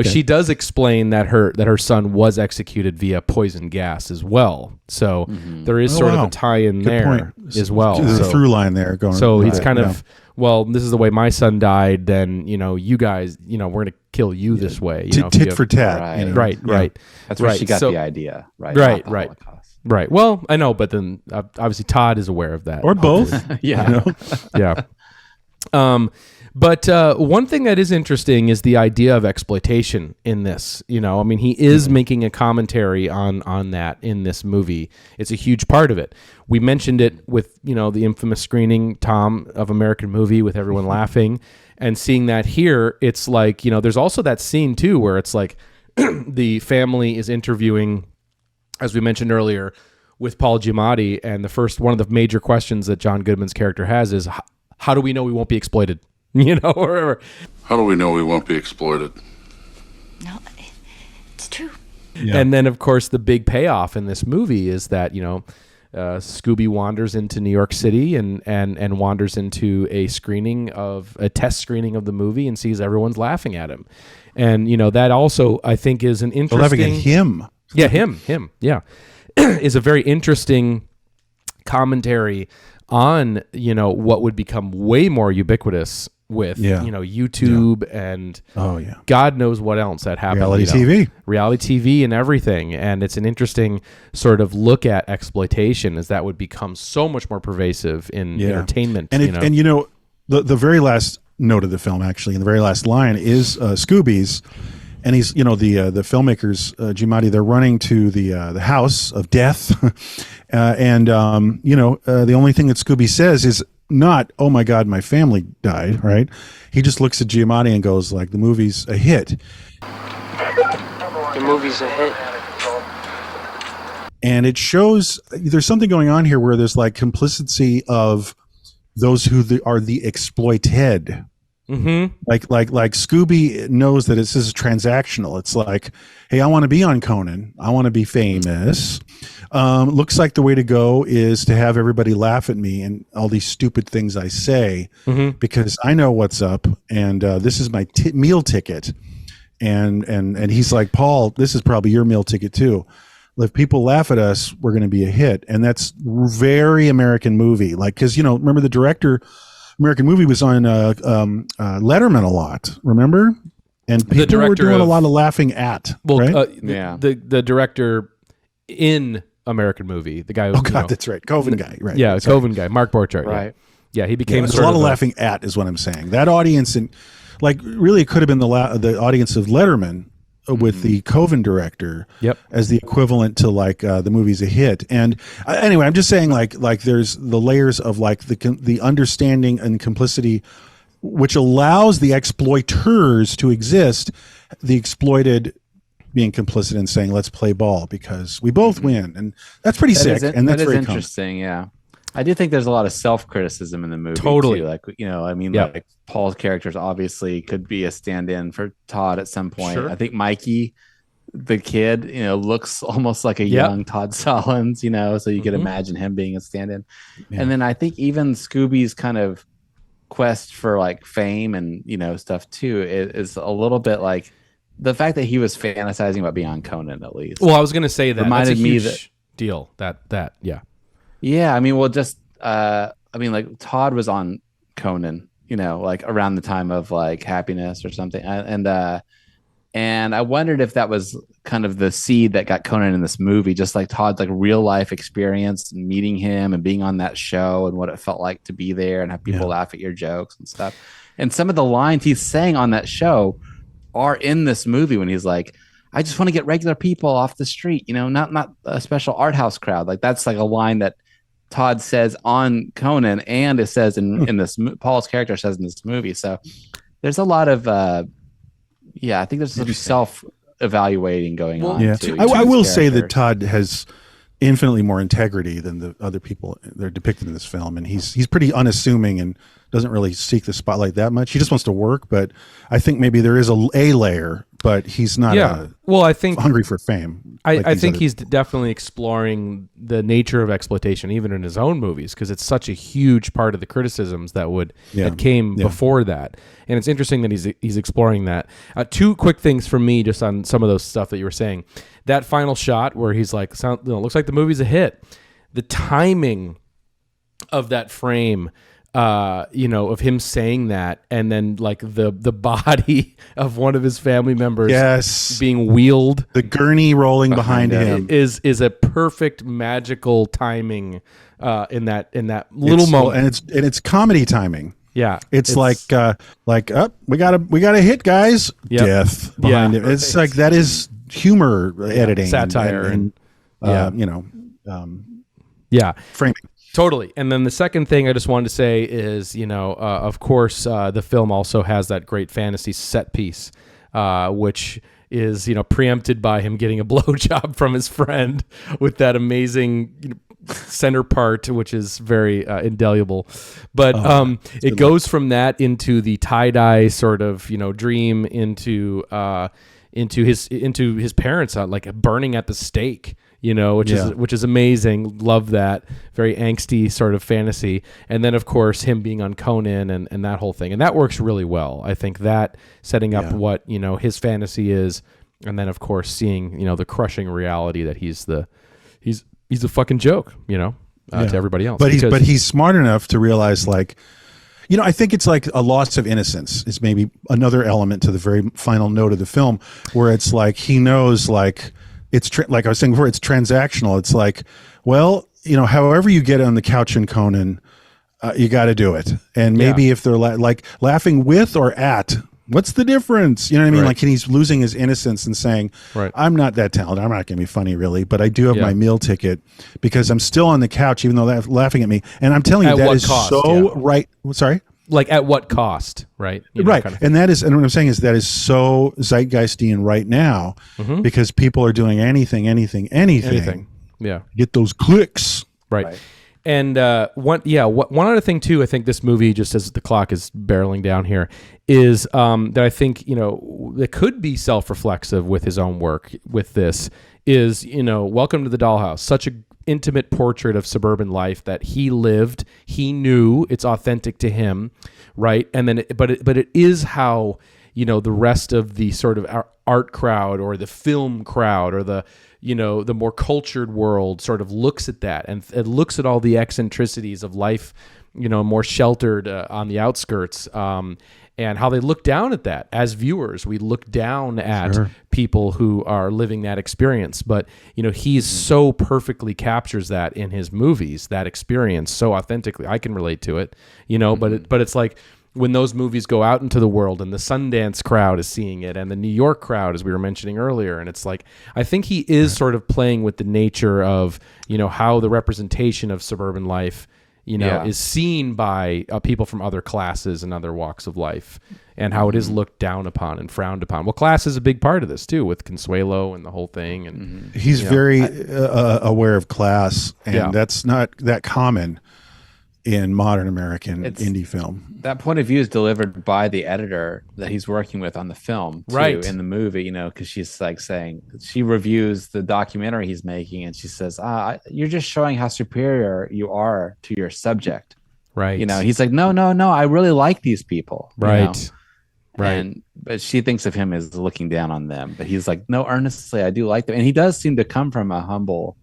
she does explain that her son was executed via poison gas as well. So there is sort of a tie-in there as well. There's a through line there going. So he's kind of, well, this is the way my son died. Then you guys, we're going to kill you this way. Tit for tat. Right. That's where she got the idea. Right. Right. Well, I know, but then obviously Todd is aware of that. Or both. Yeah. But one thing that is interesting is the idea of exploitation in this. I mean, he is making a commentary on that in this movie. It's a huge part of it. We mentioned it with, the infamous screening, Tom, of American Movie with everyone laughing, and seeing that here, it's like, there's also that scene too, where it's like the family is interviewing, as we mentioned earlier, with Paul Giamatti, and one of the major questions that John Goodman's character has is, how do we know we won't be exploited? Or how do we know we won't be exploited? No, it's true. Yeah. And then, of course, the big payoff in this movie is that Scooby wanders into New York City and wanders into a test screening of the movie and sees everyone's laughing at him, and that also I think is an interesting. They're laughing at him. Yeah, him. Yeah, is a very interesting commentary on what would become way more ubiquitous with YouTube and God knows what else that happened. Reality TV and everything. And it's an interesting sort of look at exploitation, as that would become so much more pervasive in entertainment. And the very last note of the film, actually, in the very last line is Scooby's. And he's, the filmmakers, Giamatti, they're running to the house of death. The only thing that Scooby says is not, "Oh my God, my family died," right? He just looks at Giamatti and goes like, "The movie's a hit." The movie's a hit. And it shows there's something going on here where there's like complicity of those who are the exploited. Mm-hmm. Like Scooby knows that this is transactional. It's like, hey, I want to be on Conan. I want to be famous. Looks like the way to go is to have everybody laugh at me and all these stupid things I say because I know what's up, and this is my meal ticket. And he's like, Paul, this is probably your meal ticket too. If people laugh at us, we're going to be a hit. And that's very American Movie. Like, because remember the director. American Movie was on Letterman a lot, remember? And people were doing a lot of laughing at. Right? The director in American Movie, the guy who, that's right. Coven guy, right. Yeah, Coven guy, Mark Borchardt. Right. Yeah, he became there's a lot of laughing at is what I'm saying. That audience, really it could have been the audience of Letterman with the Coven director as the equivalent to the movie's a hit. And anyway, I'm just saying like there's the layers of the understanding and complicity which allows the exploiters to exist, the exploited being complicit and saying let's play ball because we both win. And that's pretty sick. And that's very interesting. Yeah. I do think there's a lot of self-criticism in the movie. Totally. Too. Like Paul's characters obviously could be a stand-in for Todd at some point. Sure. I think Mikey, the kid, looks almost like a young Todd Solondz, so you could imagine him being a stand-in. Yeah. And then I think even Scooby's kind of quest for fame and, stuff too is a little bit like the fact that he was fantasizing about being on Conan, at least. Well, I was going to say that reminded that's a me huge deal. That yeah. I mean, well, just like Todd was on Conan, like around the time of like Happiness or something, and I wondered if that was kind of the seed that got Conan in this movie, just like Todd's like real life experience, meeting him and being on that show and what it felt like to be there and have people laugh at your jokes and stuff. And some of the lines he's saying on that show are in this movie when he's like, I just want to get regular people off the street, not a special art house crowd. Like that's like a line that Todd says on Conan, and it says in this, Paul's character says in this movie. So there's a lot of, I think there's some self-evaluating going on. Yeah, I will say that Todd has infinitely more integrity than the other people that are depicted in this film, and he's pretty unassuming and doesn't really seek the spotlight that much. He just wants to work, but I think maybe there is a layer, but he's not. I think hungry for fame. I think he's definitely exploring the nature of exploitation, even in his own movies, because it's such a huge part of the criticisms that came before that. And it's interesting that he's exploring that. Two quick things from me, just on some of those stuff that you were saying. That final shot where he's like, looks like the movie's a hit. The timing of that frame. Of him saying that, and then like the body of one of his family members being wheeled, the gurney rolling behind him is a perfect magical timing in that little moment, and it's comedy timing. Yeah, it's like we got a hit, guys. Yep. Death behind it. It's like that is humor editing, satire, and framing. Totally. And then the second thing I just wanted to say is, of course, the film also has that great fantasy set piece, which is, preempted by him getting a blowjob from his friend with that amazing center part, which is very indelible. But it goes from that into the tie-dye sort of, dream into his parents like burning at the stake. Which is amazing. Love that. Very angsty sort of fantasy. And then, of course, him being on Conan and that whole thing. And that works really well. I think that setting up what, his fantasy is. And then, of course, seeing, the crushing reality that he's a fucking joke, to everybody else. But he's smart enough to realize, like, I think it's like a loss of innocence is maybe another element to the very final note of the film, where it's like he knows, like, it's like I was saying before, it's transactional. It's like, well, however you get on the couch in Conan, you got to do it. And maybe if they're laughing with or at, what's the difference? You know what I mean? Right. Like, and he's losing his innocence and saying, I'm not that talented. I'm not going to be funny, really, but I do have my meal ticket because I'm still on the couch, even though they're laughing at me. And I'm telling you, that is so right. Sorry? Like, at what cost, right? Right. Kind of. And what I'm saying is that is so zeitgeistian right now, because people are doing anything. Yeah. Get those clicks. Right. And one other thing too, I think this movie, just as the clock is barreling down here, is that I think, that could be self-reflexive with his own work with this is, Welcome to the Dollhouse, such a intimate portrait of suburban life that he lived, he knew, it's authentic to him, right? And then but it is how the rest of the sort of art crowd or the film crowd or the the more cultured world sort of looks at that and it looks at all the eccentricities of life, more sheltered on the outskirts, and how they look down at that. As viewers, we look down at people who are living that experience. But, he's so perfectly captures that in his movies, that experience so authentically. I can relate to it, but it's like when those movies go out into the world and the Sundance crowd is seeing it and the New York crowd, as we were mentioning earlier. And it's like, I think he is sort of playing with the nature of, how the representation of suburban life is seen by people from other classes and other walks of life, and how it is looked down upon and frowned upon. Well, class is a big part of this too, with Consuelo and the whole thing. And he's very aware of class, and that's not that common in modern American indie film. That point of view is delivered by the editor that he's working with on the film, too, in the movie, because she's like saying, she reviews the documentary he's making and she says, you're just showing how superior you are to your subject. Right. He's like, no, I really like these people. Right. Right. And but she thinks of him as looking down on them. But he's like, no, earnestly, I do like them, and he does seem to come from a humble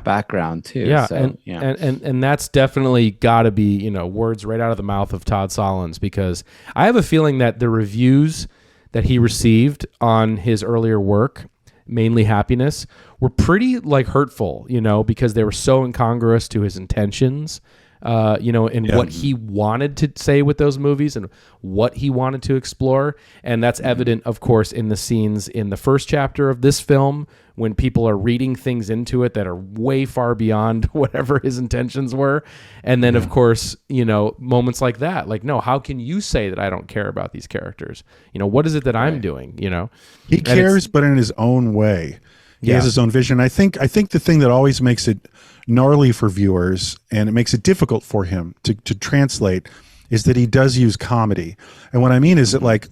background too. Yeah, so, and that's definitely got to be, you know, words right out of the mouth of Todd Solondz, because I have a feeling that the reviews that he received on his earlier work, mainly Happiness, were pretty like hurtful, you know, because they were so incongruous to his intentions, you know, and what he wanted to say with those movies and what he wanted to explore. And that's evident, of course, in the scenes in the first chapter of this film, when people are reading things into it that are way far beyond whatever his intentions were. And then, of course, you know, moments like that, like, no, how can you say that I don't care about these characters? You know, what is it that I'm doing? You know, he cares, but in his own way. He has his own vision. I think the thing that always makes it gnarly for viewers, and it makes it difficult for him to translate, is that he does use comedy. And what I mean is that like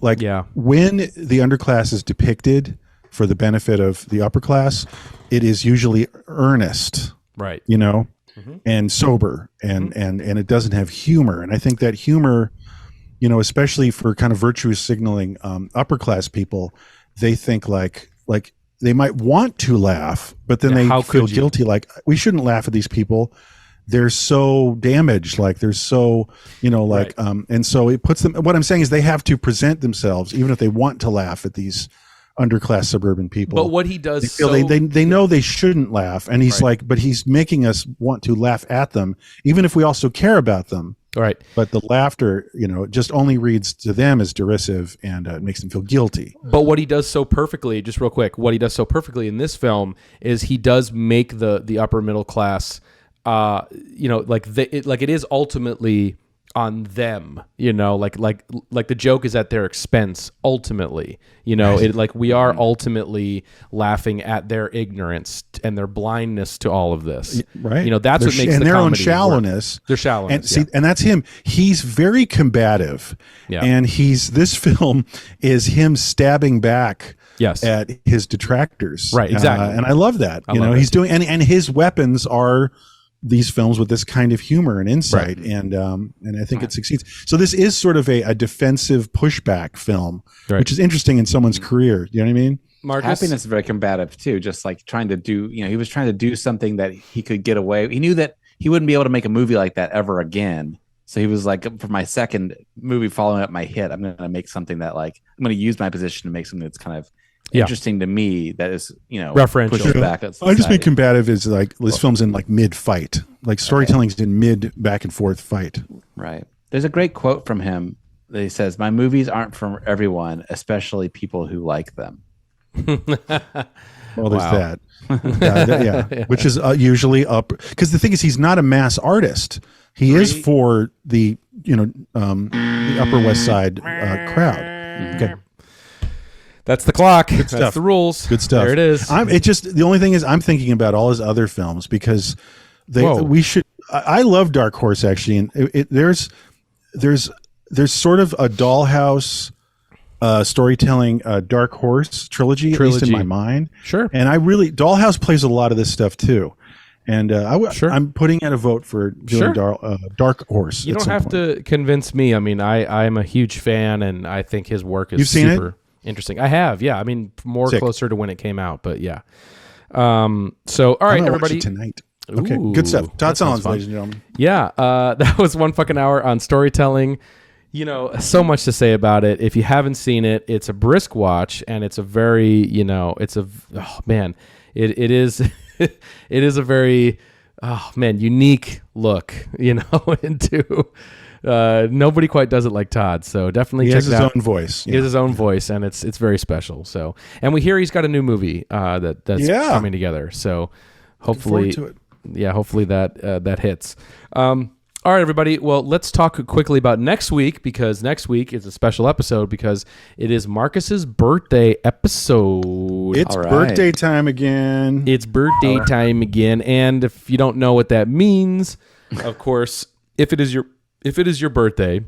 when the underclass is depicted for the benefit of the upper class, it is usually earnest, right? You know, and sober, and it doesn't have humor. And I think that humor, you know, especially for kind of virtuous signaling upper class people, they think like they might want to laugh, but then they feel guilty. Like, we shouldn't laugh at these people. They're so damaged. Like, they're so, you know, like, and so it puts them, what I'm saying is they have to present themselves, even if they want to laugh at these underclass suburban people. But what he does, they know they shouldn't laugh. And he's like, but he's making us want to laugh at them, even if we also care about them. Right. But the laughter, you know, just only reads to them as derisive, and it makes them feel guilty. But what he does so perfectly, just real quick, what he does so perfectly in this film is he does make the upper middle class, you know, like it is ultimately on them, you know, like the joke is at their expense ultimately, you know, it like we are ultimately laughing at their ignorance and their blindness to all of this, right? You know, that's what makes and the their own comedy shallowness, work. Their shallowness, and that's him. He's very combative, and this film is him stabbing back. At his detractors, right? Exactly, and I love that. You know, he's doing, and his weapons are these films with this kind of humor and insight, and I think it succeeds. So this is sort of a defensive pushback film, which is interesting in someone's career. You know what I mean? Marcus? Happiness is very combative too, just like trying to do, you know, he was trying to do something that he could get away. He knew that he wouldn't be able to make a movie like that ever again. So he was like, for my second movie following up my hit, I'm going to make something that, like, I'm going to use my position to make something that's kind of interesting to me, that is, you know, referential. Back at I just mean combative is like this film's in like mid fight, like storytelling's in mid back and forth fight. Right. There's a great quote from him that he says, "My movies aren't for everyone, especially people who like them." Well, there's that. Which is usually up, because the thing is, he's not a mass artist. He is for the, you know, the Upper West Side crowd. Okay. That's the clock. Good stuff. That's the rules. Good stuff. There it is. It just, the only thing is, I'm thinking about all his other films, because we should. I love Dark Horse, actually, and there's sort of a Dollhouse storytelling Dark Horse trilogy, at least in my mind. Sure. And Dollhouse plays a lot of this stuff too. And I'm putting out a vote for doing Dark Horse. You don't have to convince me. I mean, I'm a huge fan, and I think his work is super interesting. I have, yeah. I mean, closer to when it came out, but yeah. So, all right, everybody. Tonight. Okay, good stuff. Todd Solondz, ladies and gentlemen. Yeah, that was 1 fucking hour on storytelling. You know, so much to say about it. If you haven't seen it, it's a brisk watch, and it's a very, you know, it is it is a very unique look, you know, into nobody quite does it like Todd. So definitely check it out. He has his own voice. He has his own voice, and it's very special. So, and we hear he's got a new movie that's coming together. So hopefully, hopefully that hits. All right, everybody. Well, let's talk quickly about next week, because next week is a special episode because it is Marcus's birthday episode. It's birthday time again. It's birthday time again. And if you don't know what that means, of course, if it is your birthday,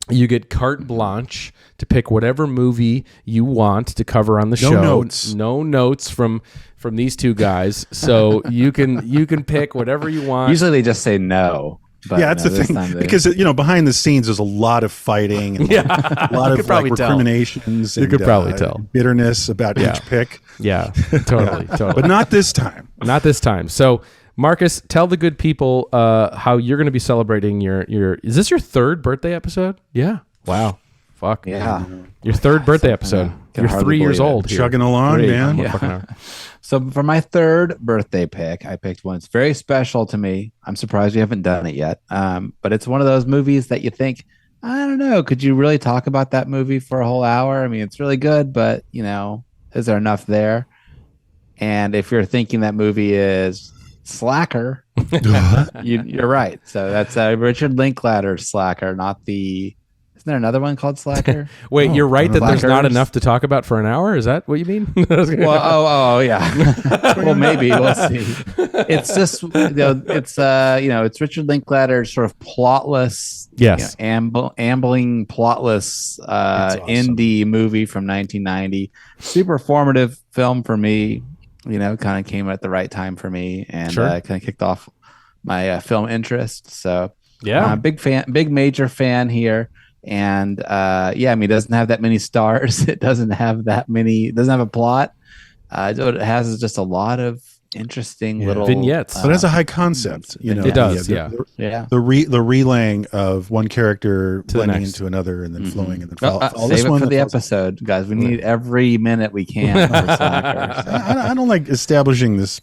you get carte blanche to pick whatever movie you want to cover on the show. No notes from these two guys. So you can pick whatever you want. Usually they just say no. But, yeah, that's the thing, because behind the scenes there's a lot of fighting and a lot of like recriminations. You could probably tell bitterness about each pick. Yeah, totally. But not this time. Not this time. So, Marcus, tell the good people how you're going to be celebrating your. Is this your third birthday episode? Yeah. Wow. Fuck. Yeah. Your third birthday episode. You're 3 years old. Chugging along, man. Yeah. So for my third birthday pick, I picked one. It's very special to me. I'm surprised we haven't done it yet. But it's one of those movies that you think, I don't know, could you really talk about that movie for a whole hour? I mean, it's really good, but is there enough there? And if you're thinking that movie is Slacker, you're right. So that's Richard Linklater's Slacker, not the. Isn't there another one called Slacker? Wait, you're right that there's not enough to talk about for an hour? Is that what you mean? Well, yeah. Well, maybe we'll see. It's just it's Richard Linklater's sort of plotless, ambling plotless indie movie from 1990. Super formative film for me. Kind of came at the right time for me, and kind of kicked off my film interest. So big major fan here. And it doesn't have that many stars. It doesn't have a plot. It has just a lot of interesting little vignettes. But it has a high concept, It does, the relaying of one character blending into another and then flowing and then save it for the episode, guys. We need every minute we can. For Slacker, so. I don't like establishing this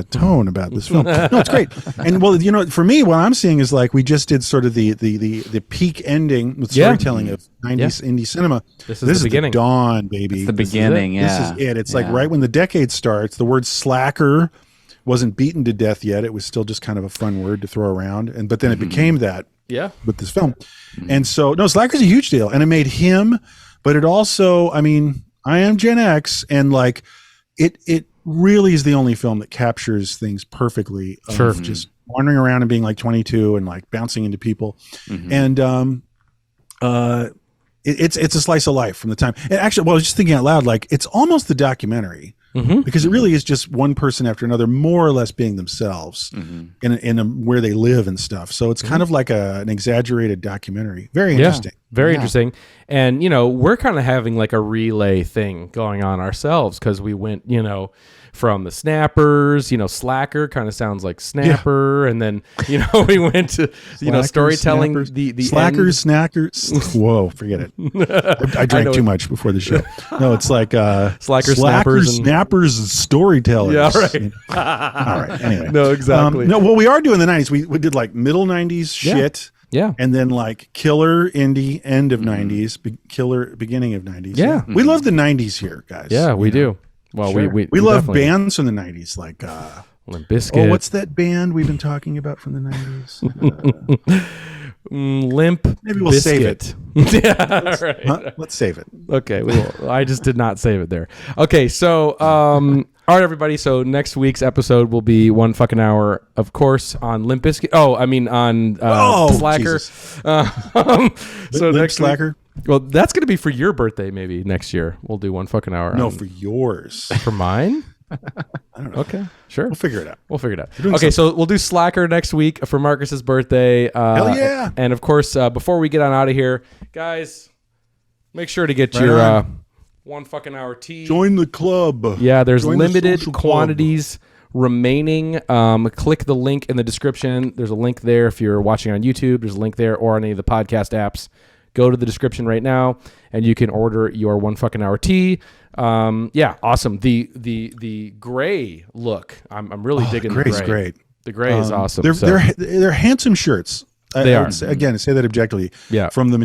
tone about this film. No, it's great. And for me, what I'm seeing is like we just did sort of the peak ending with storytelling of 90s indie cinema. This is the beginning. The dawn, baby. It's the beginning. This is it. It's like right when the decade starts. The word slacker wasn't beaten to death yet. It was still just kind of a fun word to throw around, but then it became that with this film. And so Slacker's a huge deal, and it made him, but it also, I mean, I am Gen X, and like it really is the only film that captures things perfectly of just wandering around and being like 22 and like bouncing into people. And it's a slice of life from the time. And actually, I was just thinking out loud, like it's almost the documentary. Because it really is just one person after another, more or less being themselves in where they live and stuff. So it's kind of like an exaggerated documentary. Very interesting. Very interesting. And, we're kind of having like a relay thing going on ourselves because we went, from the Snappers, Slacker kind of sounds like Snapper. And then, we went to, storytelling, snappers, the Slackers, Snackers. Whoa, forget it. I drank too much before the show. No, it's like Slackers, Snappers, Snappers, and storytellers. Yeah, right. All right. Anyway. No, exactly. We are doing the 90s. We did like middle 90s shit. Yeah. And then like killer indie end of 90s, killer beginning of 90s. Yeah. We love the 90s here, guys. Yeah, we do. Well, we love bands from the 90s like Limp Bizkit. Oh, what's that band we've been talking about from the 90s? Limp. Maybe we'll save it. Yeah, right. Huh? Let's save it. Okay, I just did not save it there. Okay, so all right, everybody. So next week's episode will be 1 fucking hour, of course, on Limp Bizkit. Oh, I mean on Slacker. So next Slacker. Well, that's going to be for your birthday, maybe next year. We'll do 1 fucking hour. No, for yours. For mine? I don't know. Okay, sure. We'll figure it out. Okay, so we'll do Slacker next week for Marcus's birthday. Hell yeah! And of course, before we get on out of here, guys, make sure to get your 1 fucking hour tea. Join the club. Yeah, there's limited quantities remaining. Click the link in the description. There's a link there if you're watching on YouTube. There's a link there or on any of the podcast apps. Go to the description right now, and you can order your 1 fucking hour tea. Awesome. The gray look. I'm really digging the gray. Gray's great. The gray is awesome. They're handsome shirts. They are. Again, say that objectively. Yeah. From the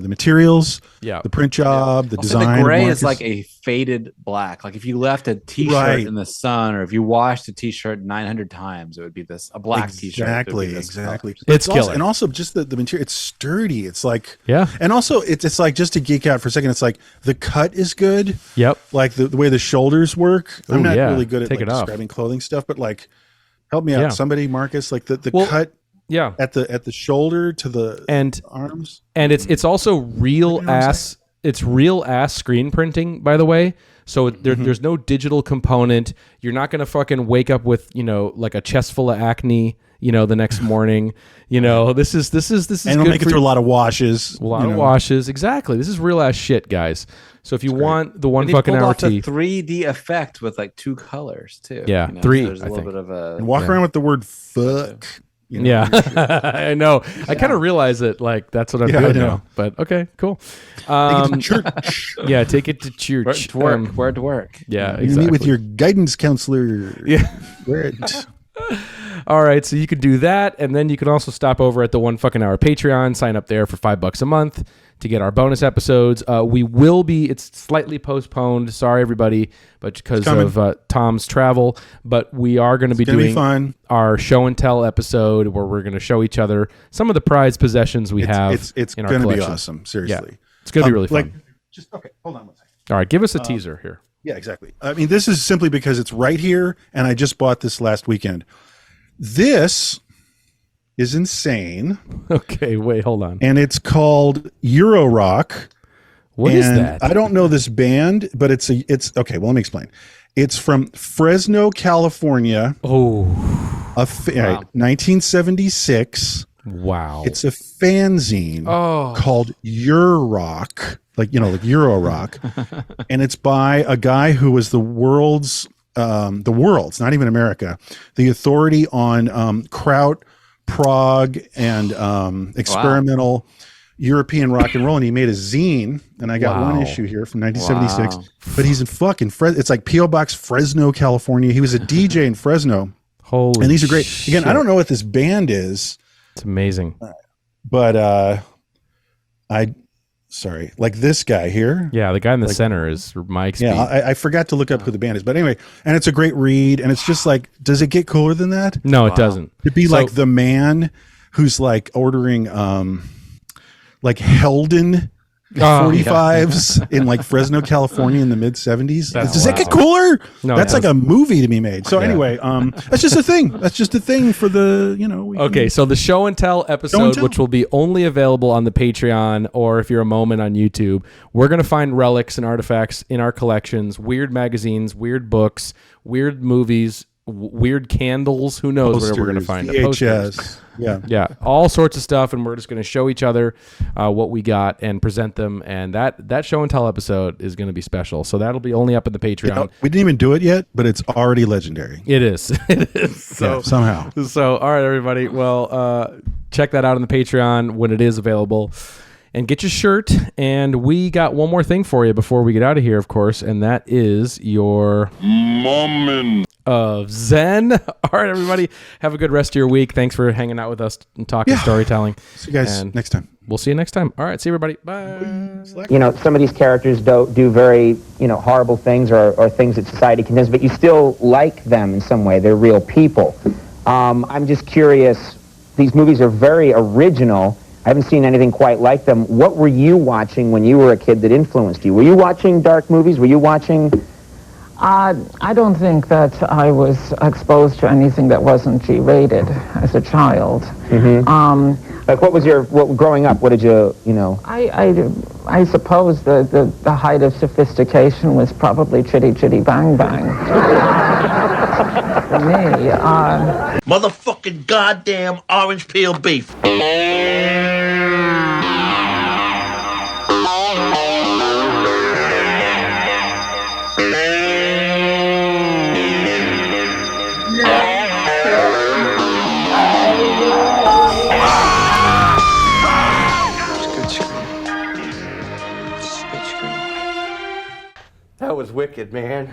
materials. Yeah. The print job. The design. The gray is like a faded black. Like if you left a T-shirt in the sun, or if you washed a T-shirt 900 times, it would be a black T-shirt. Exactly. It's killer. And also just the material. It's sturdy. It's like And also it's like, just to geek out for a second, it's like the cut is good. Yep. Like the way the shoulders work. I'm not really good at describing clothing stuff, but like, help me out, somebody, Marcus. Like the cut. Yeah, at the shoulder to the arms, and it's also real ass. It's real ass screen printing, by the way. So there's no digital component. You're not gonna fucking wake up with like a chest full of acne the next morning. This is and it'll make it through a lot of washes. A lot of washes. Exactly. This is real ass shit, guys. So if you want the one fucking hour tea, 3D effect with like 2 colors too. Yeah, so 3. there's a little bit of a and walk around with the word fuck. Yeah, I know. I kind of realize it. Like that's what I'm doing now. But okay, cool. Take it to church. Yeah, take it to church. Where to work. Yeah, you exactly. meet with your guidance counselor. Yeah. Where it. All right, so you could do that, and then you can also stop over at the one fucking hour Patreon, sign up there for $5 a month to get our bonus episodes. We will be, it's slightly postponed, sorry everybody, but because of Tom's travel, but we are going to be doing our show and tell episode where we're going to show each other some of the prized possessions we have. It's in our going to be collection. awesome, seriously. Yeah, it's going to be really fun. Okay, hold on one second. All right, give us a teaser here. Yeah, exactly. I mean, this is simply because it's right here, and I just bought this last weekend. This is insane. Okay, wait, hold on. And it's called Euro Rock. What is that? I don't know this band, but it's okay. Well, let me explain. It's from Fresno, California. Oh, 1976. Wow. It's a fanzine called Euro Rock, like Euro Rock, and it's by a guy who was the world's, not even America, the authority on kraut, prog, and experimental European rock and roll. And he made a zine, and I got one issue here from 1976. But he's in fucking it's like P.O. Box, Fresno, California. He was a DJ in Fresno. Holy and these are great. Again, shit. I don't know what this band is. It's amazing. But sorry, like this guy here. Yeah, the guy in the center is Mike's. Yeah, I forgot to look up who the band is. But anyway, and it's a great read. And it's just like, does it get cooler than that? No, it doesn't. It'd be like the man who's like ordering like Helden 45s in like Fresno, California in the mid 70s. Does that get cooler? No, that's like a movie to be made. So anyway, that's just a thing. That's just a thing for the, Okay, so the show and tell episode, which will be only available on the Patreon or if you're a moment on YouTube, we're going to find relics and artifacts in our collections, weird magazines, weird books, weird movies, weird candles. Who knows where we're going to find it? VHS. Yeah, all sorts of stuff, and we're just going to show each other what we got and present them. And that show and tell episode is going to be special. So that'll be only up in the Patreon. We didn't even do it yet, but it's already legendary. It is. It is. So somehow. So all right, everybody. Well, check that out on the Patreon when it is available. And get your shirt. And we got one more thing for you before we get out of here, of course, and that is your moment of Zen. All right, everybody. Have a good rest of your week. Thanks for hanging out with us and talking storytelling. See you guys next time. We'll see you next time. All right, see everybody. Bye. Some of these characters do very, horrible things or things that society condemns, but you still like them in some way. They're real people. I'm just curious. These movies are very original. I haven't seen anything quite like them. What were you watching when you were a kid that influenced you? Were you watching dark movies? Were you watching... I don't think that I was exposed to anything that wasn't G-rated as a child. Mm-hmm. Like, what was growing up, what did you, I suppose the height of sophistication was probably Chitty Chitty Bang Bang. For me. Motherfucking goddamn orange peel beef. That was wicked, man.